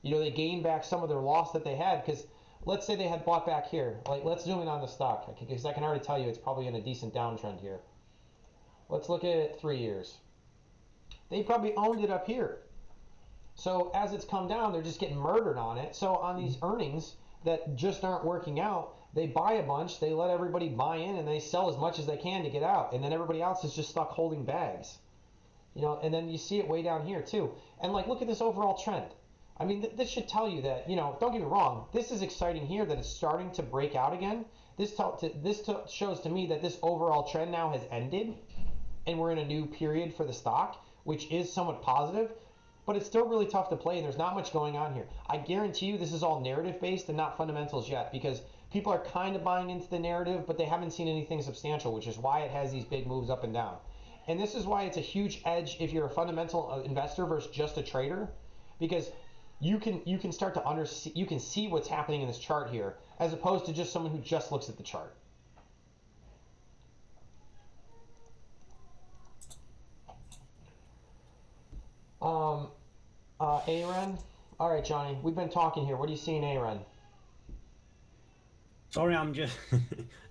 You know, they gain back some of their loss that they had because let's say they had bought back here. Like, let's zoom in on the stock because I can already tell you it's probably in a decent downtrend here. Let's look at 3 years. They probably owned it up here. So as it's come down, they're just getting murdered on it. So on these earnings that just aren't working out, they buy a bunch, they let everybody buy in, and they sell as much as they can to get out. And then everybody else is just stuck holding bags. You know, and then you see it way down here too. And like, look at this overall trend. I mean, this should tell you that, you know, don't get me wrong, this is exciting here that it's starting to break out again. This shows to me that this overall trend now has ended and we're in a new period for the stock, which is somewhat positive, but it's still really tough to play and there's not much going on here. I guarantee you this is all narrative based and not fundamentals yet because people are kind of buying into the narrative, but they haven't seen anything substantial, which is why it has these big moves up and down. And this is why it's a huge edge if you're a fundamental investor versus just a trader, because you can start to you can see what's happening in this chart here, as opposed to just someone who just looks at the chart. AREN. All right, Johnny, we've been talking here. What do you see in AREN? Sorry, I'm just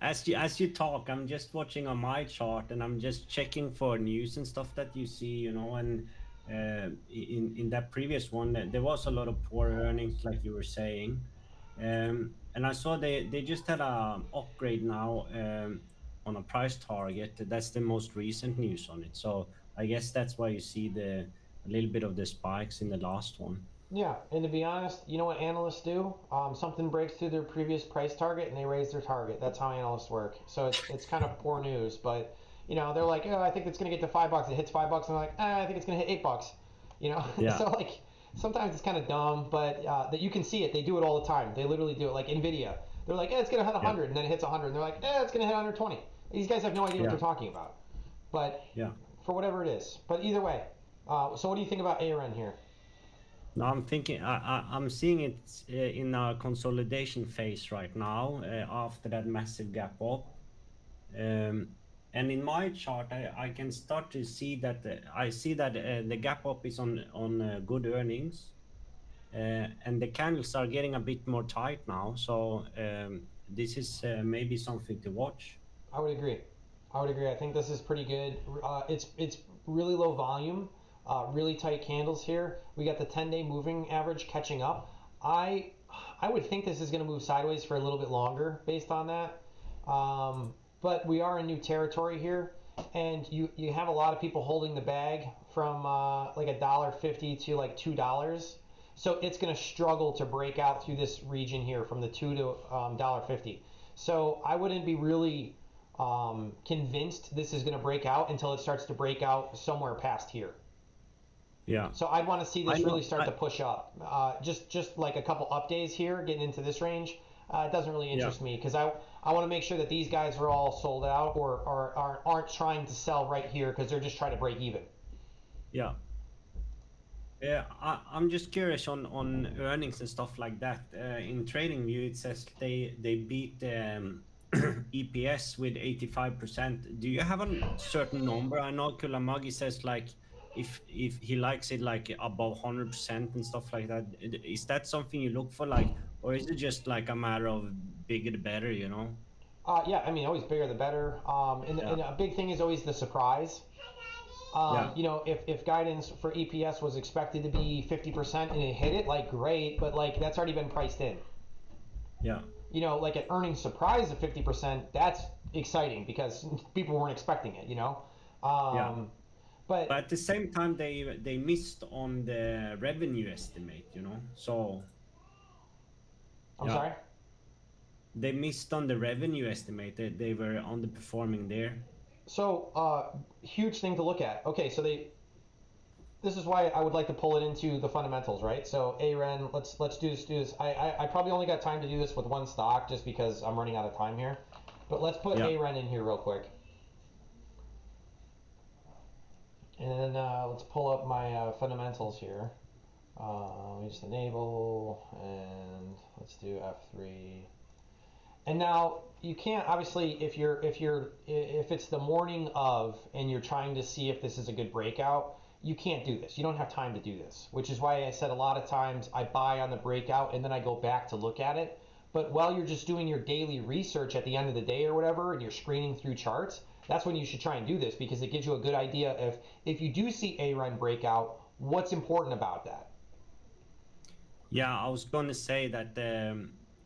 as you talk, I'm just watching on my chart and I'm just checking for news and stuff that you see, you know. And in that previous one, there was a lot of poor earnings, like you were saying, and I saw they just had a upgrade now on a price target. That's the most recent news on it. So I guess that's why you see a little bit of the spikes in the last one. Yeah, and to be honest, you know what analysts do? Something breaks through their previous price target and they raise their target. That's how analysts work. So it's kind of poor news, but you know, they're like, oh, I think it's gonna get to $5. It hits $5, and they're like, I think it's gonna hit $8. You know, Yeah. So like sometimes it's kind of dumb, but that you can see it. They do it all the time. They literally do it. Like Nvidia, they're like, it's gonna hit 100, and then it hits 100, and they're like, it's gonna hit 120. These guys have no idea what they're talking about, but for whatever it is. But either way, so what do you think about AREN here? No, I'm thinking I'm seeing it in a consolidation phase right now after that massive gap up. And in my chart, I can start to see that I see that the gap up is on good earnings, and the candles are getting a bit more tight now. So this is maybe something to watch. I would agree. I think this is pretty good. It's really low volume. Really tight candles here. We got the 10-day moving average catching up. I would think this is going to move sideways for a little bit longer based on that. But we are in new territory here, and you have a lot of people holding the bag from like $1.50 to like $2. So it's going to struggle to break out through this region here from the $2 to $1.50. So I wouldn't be really convinced this is going to break out until it starts to break out somewhere past here. Yeah. So I'd want to see this really start to push up. Just like a couple up days here, getting into this range, it doesn't really interest me because I want to make sure that these guys are all sold out or aren't trying to sell right here because they're just trying to break even. Yeah. Yeah, I'm just curious on earnings and stuff like that. In TradingView, it says they beat EPS with 85%. Do you have a certain number? I know Kulamagi says like if he likes it like above 100% and stuff like that. Is that something you look for, like, or is it just like a matter of bigger the better, you know? Yeah, I mean, always bigger the better. And a big thing is always the surprise. You know, if guidance for EPS was expected to be 50% and it hit it, like great, but like that's already been priced in. Yeah. You know, like an earnings surprise of 50%, that's exciting because people weren't expecting it, you know? But But at the same time, they missed on the revenue estimate, you know. So I'm yeah, sorry. they missed on the revenue estimate. They were underperforming there. So huge thing to look at. Okay, so this is why I would like to pull it into the fundamentals, right? So AREN, let's do this. I probably only got time to do this with one stock just because I'm running out of time here. But let's put Yeah. AREN in here real quick. And let's pull up my fundamentals here. Let me just enable, and let's do F3. And now you can't, obviously, if it's the morning of and you're trying to see if this is a good breakout, you can't do this. You don't have time to do this, which is why I said a lot of times I buy on the breakout and then I go back to look at it. But while you're just doing your daily research at the end of the day or whatever, and you're screening through charts, that's when you should try and do this, because it gives you a good idea of, if you do see AREN breakout, what's important about that. Yeah, I was going to say that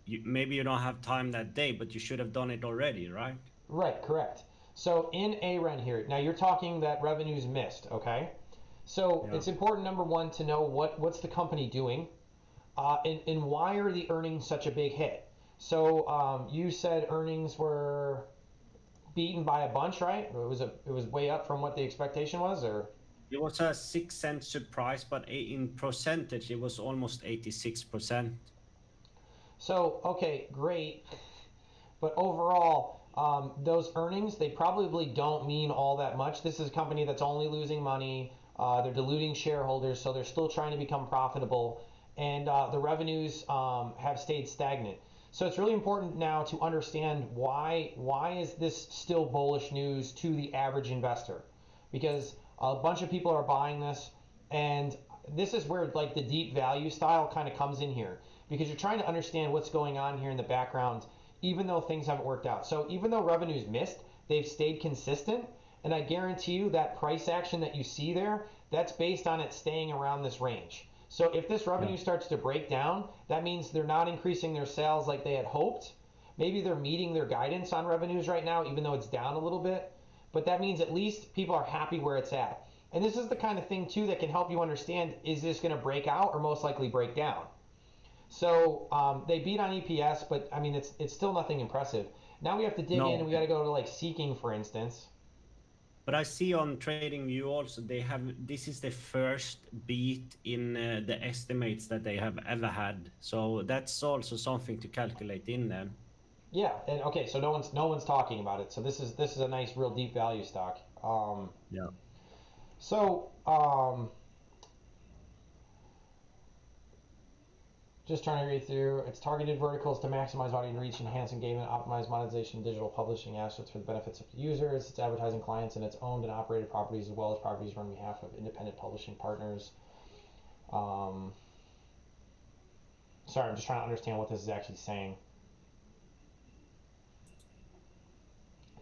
maybe you don't have time that day, but you should have done it already, right? Right, correct. So in AREN here, now you're talking that revenue's missed, okay? So Yeah. it's important, number one, to know what's the company doing, and why are the earnings such a big hit. So you said earnings were beaten by a bunch, right? It was way up from what the expectation was, or? It was a 6 cent surprise, but in percentage, it was almost 86%. So, okay, great. But overall, those earnings, they probably don't mean all that much. This is a company that's only losing money. They're diluting shareholders, so they're still trying to become profitable. And the revenues have stayed stagnant. So it's really important now to understand why is this still bullish news to the average investor? Because a bunch of people are buying this, and this is where like the deep value style kind of comes in here, because you're trying to understand what's going on here in the background, even though things haven't worked out. So even though revenue's missed, they've stayed consistent, and I guarantee you that price action that you see there, that's based on it staying around this range. So if this revenue starts to break down, that means they're not increasing their sales like they had hoped. Maybe they're meeting their guidance on revenues right now, even though it's down a little bit. But that means at least people are happy where it's at. And this is the kind of thing, too, that can help you understand, is this going to break out or most likely break down? So they beat on EPS, but I mean, it's still nothing impressive. Now we have to dig in, and we got to go to like Seeking, for instance. But I see on TradingView also this is the first beat in the estimates that they have ever had. So that's also something to calculate in them. Yeah, and okay, so no one's talking about it. So this is a nice, real deep value stock. Yeah. So just trying to read through. Its targeted verticals to maximize audience reach, enhance engagement, optimize monetization of digital publishing assets for the benefits of users. Its advertising clients and its owned and operated properties, as well as properties run on behalf of independent publishing partners. Sorry, I'm just trying to understand what this is actually saying.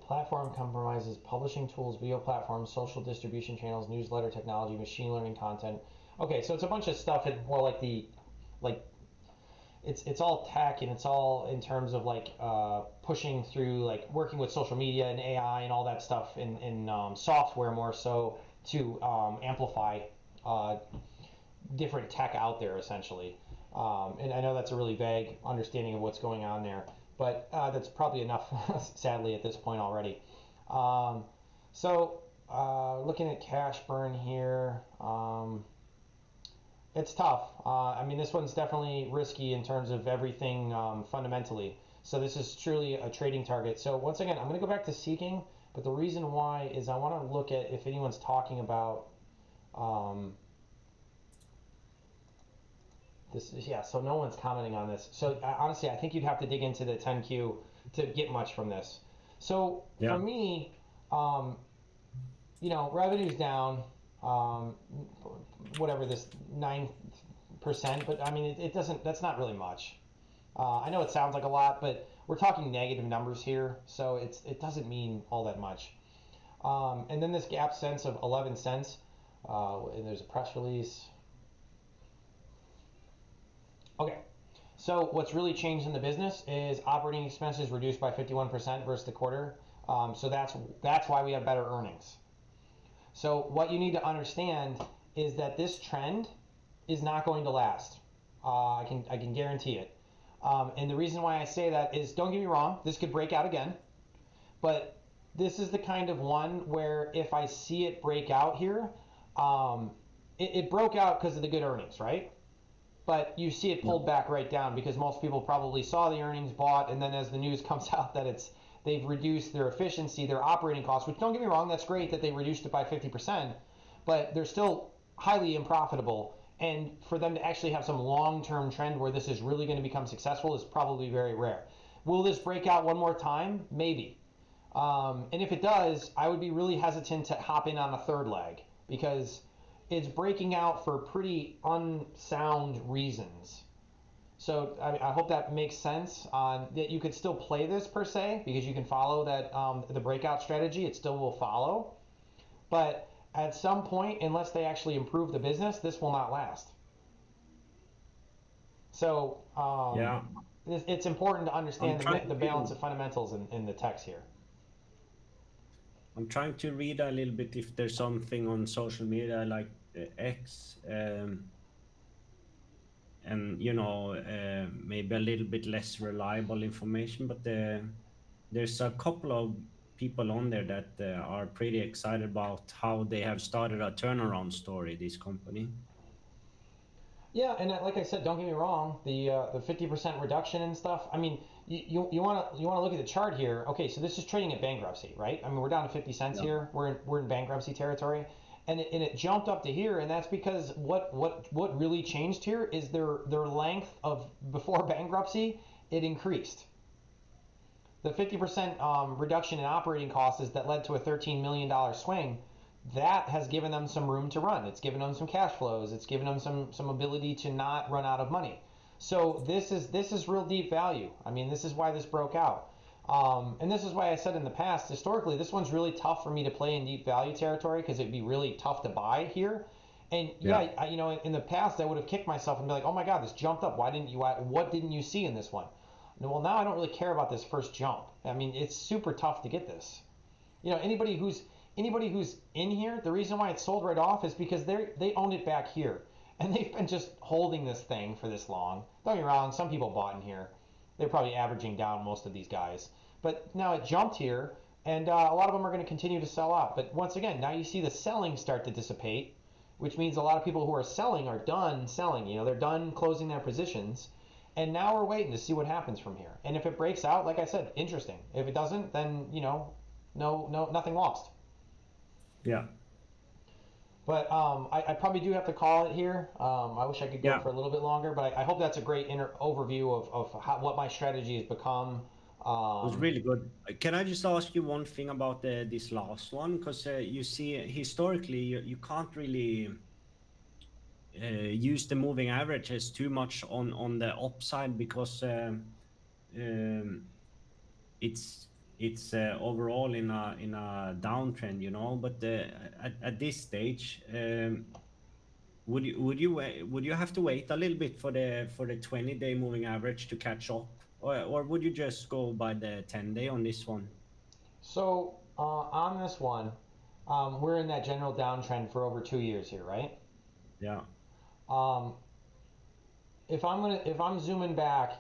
Platform compromises publishing tools, video platforms, social distribution channels, newsletter technology, machine learning content. Okay, so it's a bunch of stuff in more like it's all tech, and it's all in terms of like pushing through, like working with social media and AI and all that stuff in software more so to amplify different tech out there, essentially. And I know that's a really vague understanding of what's going on there, but that's probably enough, sadly, at this point already. So looking at cash burn here, it's tough. I mean, this one's definitely risky in terms of everything fundamentally. So this is truly a trading target. So once again, I'm going to go back to Seeking, but the reason why is I want to look at if anyone's talking about this. Yeah, so no one's commenting on this. So honestly, I think you'd have to dig into the 10Q to get much from this. So for me, revenue's down. Whatever, this 9%, but I mean it doesn't, that's not really much. I know it sounds like a lot, but we're talking negative numbers here, so it doesn't mean all that much. And then this gap sense of 11 cents, and there's a press release. Okay, so what's really changed in the business is operating expenses reduced by 51% versus the quarter. So that's why we have better earnings. So what you need to understand is that this trend is not going to last. I can guarantee it. And the reason why I say that is, don't get me wrong, this could break out again, but this is the kind of one where if I see it break out here, it broke out because of the good earnings, right? But you see it pulled back right down because most people probably saw the earnings, bought, and then as the news comes out that they've reduced their efficiency, their operating costs, which don't get me wrong, that's great that they reduced it by 50%, but they're still highly unprofitable. And for them to actually have some long-term trend where this is really going to become successful is probably very rare. Will this break out one more time? Maybe. And if it does, I would be really hesitant to hop in on a third leg because it's breaking out for pretty unsound reasons. So I hope that makes sense. That you could still play this per se because you can follow that the breakout strategy. It still will follow, but at some point, unless they actually improve the business, this will not last. So Yeah. it's important to understand trying the to- balance of fundamentals in the text here. I'm trying to read a little bit if there's something on social media like X, and maybe a little bit less reliable information, but there's a couple of people on there that are pretty excited about how they have started a turnaround story, this company. Yeah, and like I said, don't get me wrong, the 50% reduction and stuff. I mean, you want to look at the chart here. Okay, so this is trading at bankruptcy, right? I mean, we're down to 50 cents here. We're in bankruptcy territory, and it jumped up to here, and that's because what really changed here is their length of before bankruptcy, it increased. The 50% reduction in operating costs is that led to a $13 million swing. That has given them some room to run. It's given them some cash flows. It's given them some ability to not run out of money. So this is real deep value. I mean, this is why this broke out. And this is why I said in the past, historically, this one's really tough for me to play in deep value territory because it'd be really tough to buy here. And in the past, I would have kicked myself and be like, oh my God, this jumped up. What didn't you see in this one? Well, now I don't really care about this first jump. I mean, it's super tough to get this. Anybody who's in here, the reason why it's sold right off is because they owned it back here. And they've been just holding this thing for this long. Don't get me wrong, some people bought in here. They're probably averaging down most of these guys. But now it jumped here, and a lot of them are going to continue to sell out. But once again, now you see the selling start to dissipate, which means a lot of people who are selling are done selling. They're done closing their positions. And now we're waiting to see what happens from here. And if it breaks out, like I said, interesting. If it doesn't, then, nothing lost. Yeah. But I probably do have to call it here. I wish I could go Yeah. for a little bit longer, but I hope that's a great overview of what my strategy has become. It was really good. Can I just ask you one thing about this last one? Because you see, historically, you can't really use the moving averages too much on the upside because it's overall in a downtrend, But at this stage, would you have to wait a little bit for the 20-day moving average to catch up, or would you just go by the 10-day on this one? So on this one, we're in that general downtrend for over 2 years here, right? Yeah. If I'm zooming back,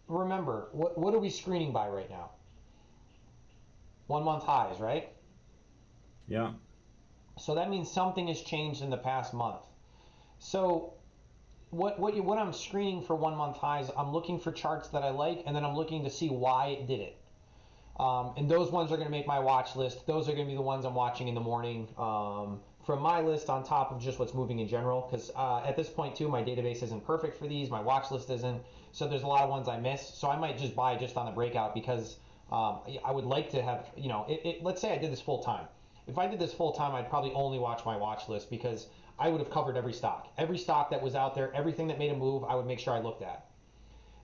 remember what are we screening by right now? 1 month highs, right? Yeah. So that means something has changed in the past month. So what I'm screening for 1 month highs, I'm looking for charts that I like, and then I'm looking to see why it did it. And those ones are going to make my watch list. Those are going to be the ones I'm watching in the morning from my list on top of just what's moving in general. Because at this point too, my database isn't perfect for these. My watch list isn't. So there's a lot of ones I miss. So I might just buy just on the breakout because I would like to have, let's say I did this full time. If I did this full time, I'd probably only watch my watch list because I would have covered every stock. Every stock that was out there, everything that made a move, I would make sure I looked at.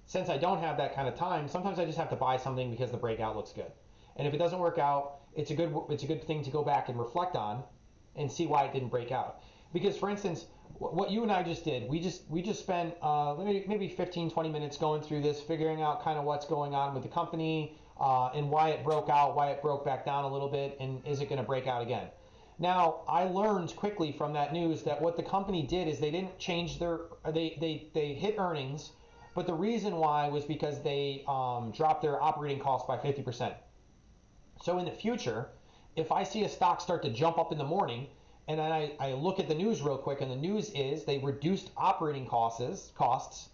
Since I don't have that kind of time, sometimes I just have to buy something because the breakout looks good. And if it doesn't work out, it's a good thing to go back and reflect on and see why it didn't break out. Because for instance, what you and I just did, we just spent maybe 15-20 minutes going through this, figuring out kind of what's going on with the company and why it broke out, why it broke back down a little bit, and is it going to break out again. Now, I learned quickly from that news that what the company did is they didn't change their, they hit earnings, but the reason why was because they dropped their operating costs by 50%. So in the future, if I see a stock start to jump up in the morning, and then I look at the news real quick, and the news is they reduced operating costs,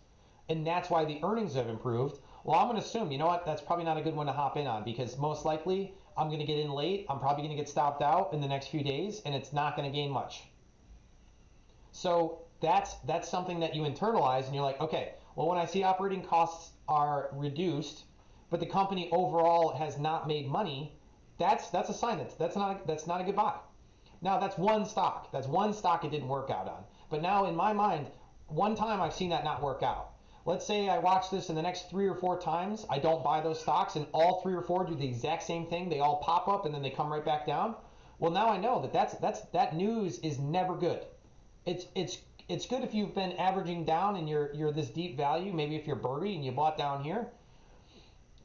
and that's why the earnings have improved. Well, I'm going to assume, you know what, that's probably not a good one to hop in on, because most likely I'm going to get in late. I'm probably going to get stopped out in the next few days, and it's not going to gain much. So that's something that you internalize, and you're like, okay, well, when I see operating costs are reduced, but the company overall has not made money, that's a sign that's not a good buy. Now that's one stock. That's one stock it didn't work out on. But now in my mind, one time I've seen that not work out. Let's say I watch this, and the next 3 or 4 times I don't buy those stocks, and all 3 or 4 do the exact same thing. They all pop up and then they come right back down. Well, now I know that news is never good. It's good if you've been averaging down and you're this deep value. Maybe if you're birdie and you bought down here.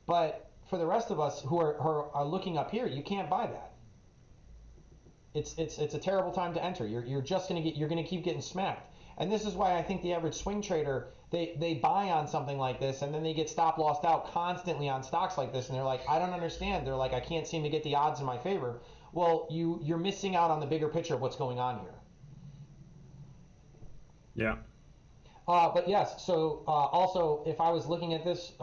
But for the rest of us who are looking up here, you can't buy that. It's a terrible time to enter. You're gonna keep getting smacked. And this is why I think the average swing trader, they buy on something like this, and then they get stop lossed out constantly on stocks like this, and they're like, I don't understand. They're like, I can't seem to get the odds in my favor. Well, you're missing out on the bigger picture of what's going on here. Yeah. But yes, so also, if I was looking at this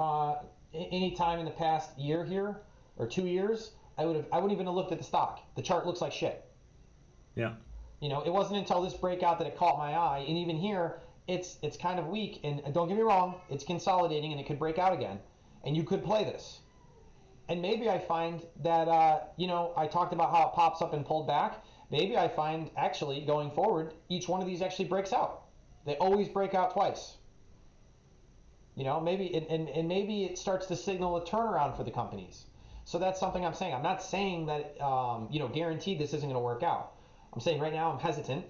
any time in the past year here or 2 years, I wouldn't even have looked at the stock. The chart looks like shit. Yeah. You know, it wasn't until this breakout that it caught my eye, and even here, it's kind of weak. And don't get me wrong, it's consolidating, and it could break out again, and you could play this. And maybe I find that you know, I talked about how it pops up and pulled back. Maybe I find actually going forward, each one of these actually breaks out. They always break out twice. You know, maybe and maybe it starts to signal a turnaround for the companies. So that's something I'm saying. I'm not saying that you know, guaranteed this isn't going to work out. I'm saying right now I'm hesitant.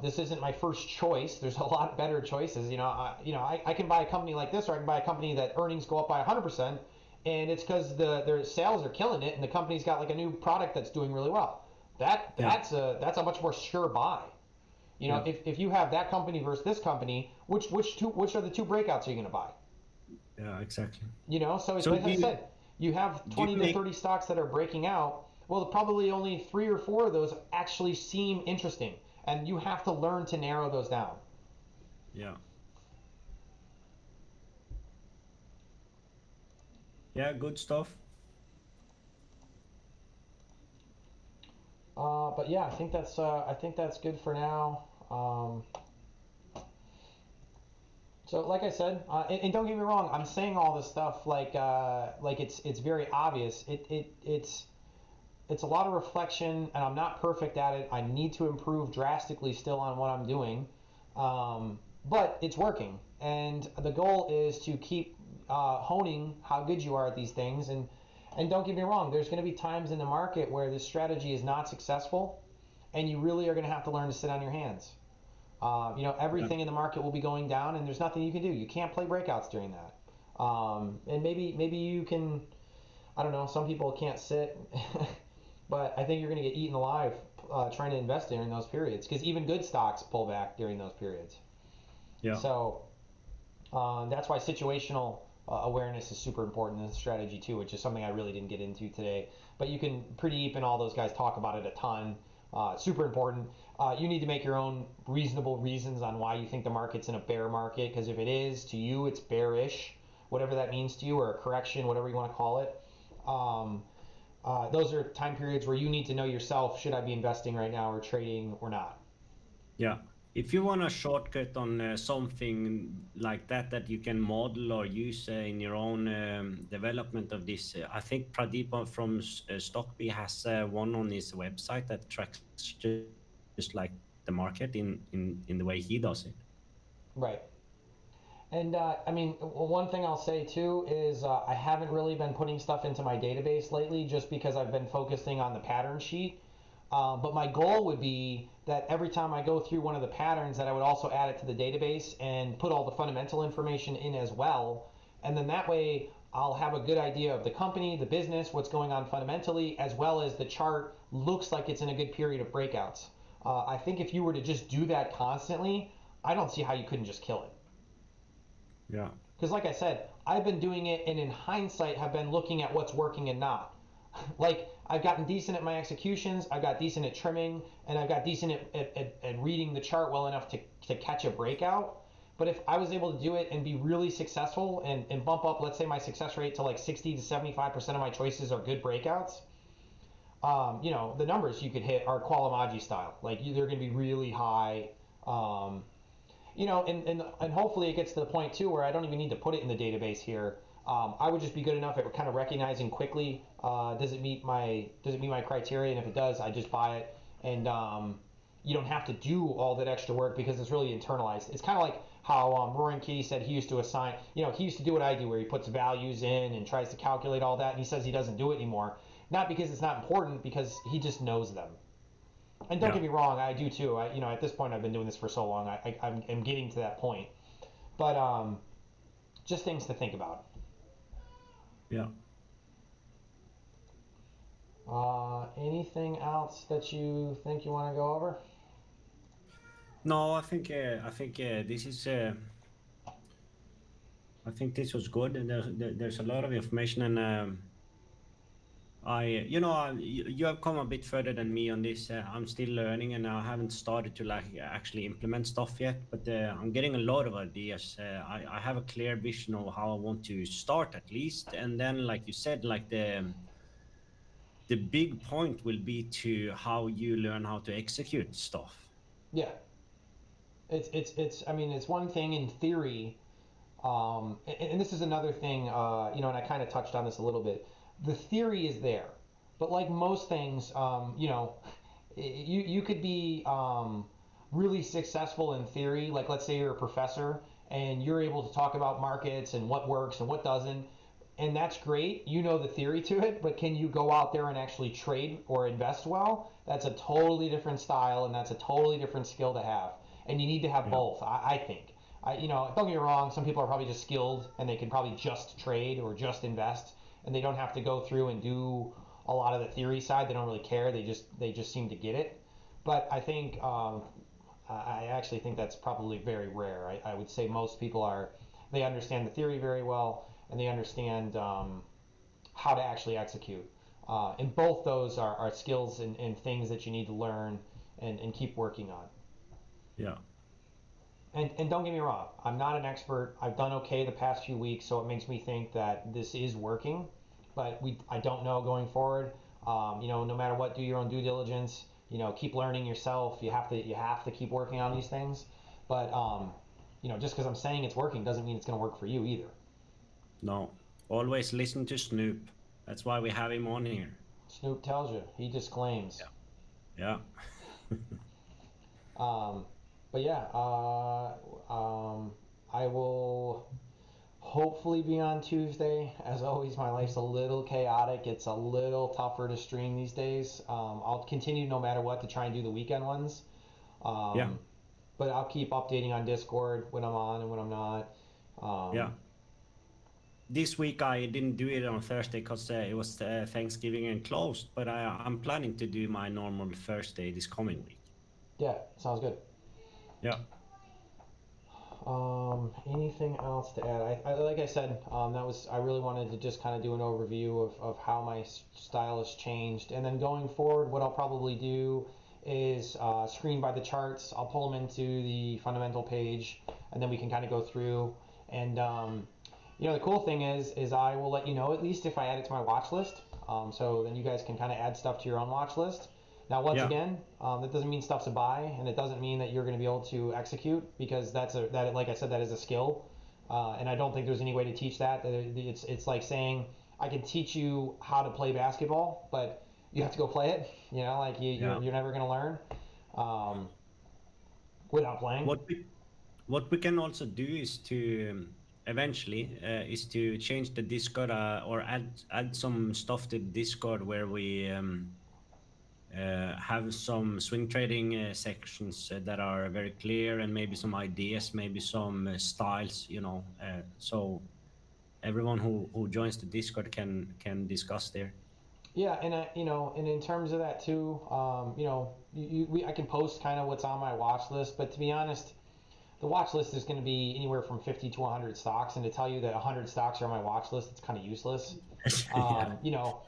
This isn't my first choice. There's a lot better choices. You know, I can buy a company like this, or I can buy a company that earnings go up by 100%, and it's because their sales are killing it, and the company's got like a new product that's doing really well. That's a much more sure buy. You know, if you have that company versus this company, which are the 2 breakouts are you going to buy? Yeah, exactly. You know, so as I said, you have 20 to 30 stocks that are breaking out. Well, probably only 3 or 4 of those actually seem interesting, and you have to learn to narrow those down. Yeah. Yeah, good stuff. But yeah, I think that's good for now. So like I said, and don't get me wrong, I'm saying all this stuff like it's very obvious. It's a lot of reflection, and I'm not perfect at it. I need to improve drastically still on what I'm doing, but it's working. And the goal is to keep honing how good you are at these things. And don't get me wrong, there's going to be times in the market where this strategy is not successful, and you really are going to have to learn to sit on your hands. You know, everything in the market will be going down, and there's nothing you can do. You can't play breakouts during that. And maybe you can, I don't know, some people can't sit, but I think you're going to get eaten alive trying to invest during those periods, because even good stocks pull back during those periods. Yeah. So that's why situational awareness is super important in this strategy too, which is something I really didn't get into today. But you can, pretty deep, and all those guys talk about it a ton. Super important. You need to make your own reasonable reasons on why you think the market's in a bear market, because if it is, to you, it's bearish, whatever that means to you, or a correction, whatever you want to call it. Those are time periods where you need to know yourself, should I be investing right now or trading or not? Yeah. If you want a shortcut on something like that you can model or use in your own development of this, I think Pradeep from Stockbee has one on his website that tracks just like the market in the way he does it. Right. And I mean, one thing I'll say too is I haven't really been putting stuff into my database lately, just because I've been focusing on the pattern sheet. But my goal would be that every time I go through one of the patterns, that I would also add it to the database and put all the fundamental information in as well. And then that way I'll have a good idea of the company, the business, what's going on fundamentally, as well as the chart looks like it's in a good period of breakouts. I think if you were to just do that constantly, I don't see how you couldn't just kill it. Yeah. Because like I said, I've been doing it, and in hindsight have been looking at what's working and not. Like, I've gotten decent at my executions, I've got decent at trimming, and I've got decent at reading the chart well enough to catch a breakout. But if I was able to do it and be really successful and bump up, let's say my success rate to like 60 to 75% of my choices are good breakouts, you know, the numbers you could hit are Qualamaji style. Like, they're going to be really high. You know, and hopefully it gets to the point too where I don't even need to put it in the database here. I would just be good enough at kind of recognizing quickly, does it meet my criteria, and if it does, I just buy it. And you don't have to do all that extra work because it's really internalized. It's kind of like how Roaring Kitty said he used to assign, you know, he used to do what I do, where he puts values in and tries to calculate all that, and he says he doesn't do it anymore. Not because it's not important, because he just knows them. And don't get me wrong, I do too. You know, at this point, I've been doing this for so long, I'm getting to that point. But just things to think about. Yeah. Anything else that you think you want to go over? No, I think this is. I think this was good, and there's a lot of information, and you have come a bit further than me on this. I'm still learning, and I haven't started to like actually implement stuff yet. But I'm getting a lot of ideas. I have a clear vision of how I want to start at least, and then, like you said, like the big point will be to how you learn how to execute stuff. Yeah. I mean, it's one thing in theory, and this is another thing, you know, and I kind of touched on this a little bit. The theory is there, but like most things, you know, you could be really successful in theory. Like, let's say you're a professor and you're able to talk about markets and what works and what doesn't, and that's great. You know the theory to it, but can you go out there and actually trade or invest well? That's a totally different style, and that's a totally different skill to have. And you need to have both, I think. You know, don't get me wrong, some people are probably just skilled and they can probably just trade or just invest, and they don't have to go through and do a lot of the theory side. They don't really care. They just seem to get it. But I think I actually think that's probably very rare. I would say most people they understand the theory very well, and they understand how to actually execute. And both those are skills and things that you need to learn and keep working on. Yeah. And don't get me wrong, I'm not an expert. I've done okay the past few weeks, so it makes me think that this is working. But I don't know going forward. You know, no matter what, do your own due diligence. You know, keep learning yourself. You have to keep working on these things. But you know, just because I'm saying it's working doesn't mean it's going to work for you either. No, always listen to Snoop. That's why we have him on here. Snoop tells you. He disclaims. Yeah. But yeah, I will hopefully be on Tuesday. As always, my life's a little chaotic. It's a little tougher to stream these days. I'll continue no matter what to try and do the weekend ones. But I'll keep updating on Discord when I'm on and when I'm not. Yeah. This week I didn't do it on Thursday because it was Thanksgiving and closed, but I'm planning to do my normal Thursday this coming week. Yeah, sounds good. Yeah. Anything else to add? I like I said, I really wanted to just kind of do an overview of how my style has changed, and then going forward, what I'll probably do is screen by the charts. I'll pull them into the fundamental page, and then we can kind of go through. And you know, the cool thing is I will let you know at least if I add it to my watch list. So then you guys can kind of add stuff to your own watch list. Now, once again, that doesn't mean stuff's a buy, and it doesn't mean that you're going to be able to execute, because that, like I said, that is a skill, and I don't think there's any way to teach that. It's like saying I can teach you how to play basketball, but you have to go play it. You know, like you're never going to learn without playing. What we can also do is to eventually is to change the Discord or add some stuff to Discord where we. Have some swing trading sections that are very clear, and maybe some ideas, maybe some styles, you know. So everyone who joins the Discord can discuss there. Yeah, and you know, and in terms of that too, you know, I can post kind of what's on my watch list, but to be honest, the watch list is going to be anywhere from 50 to 100 stocks, and to tell you that 100 stocks are on my watch list, it's kind of useless. Yeah. You know,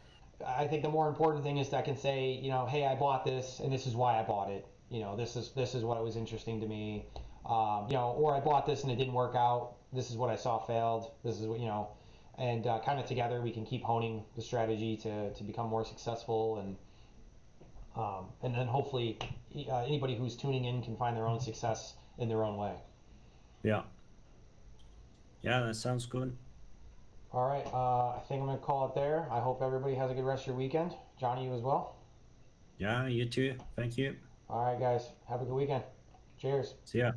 I think the more important thing is that I can say, you know, hey, I bought this, and this is why I bought it. You know, this is what was interesting to me. You know, or I bought this and it didn't work out. This is what I saw failed. This is what, you know, and kind of together we can keep honing the strategy to become more successful, and then hopefully anybody who's tuning in can find their own success in their own way. Yeah. Yeah, that sounds good. All right, I think I'm gonna call it there. I hope everybody has a good rest of your weekend. Johnny, you as well. Yeah, you too. Thank you. All right, guys, have a good weekend. Cheers. See ya.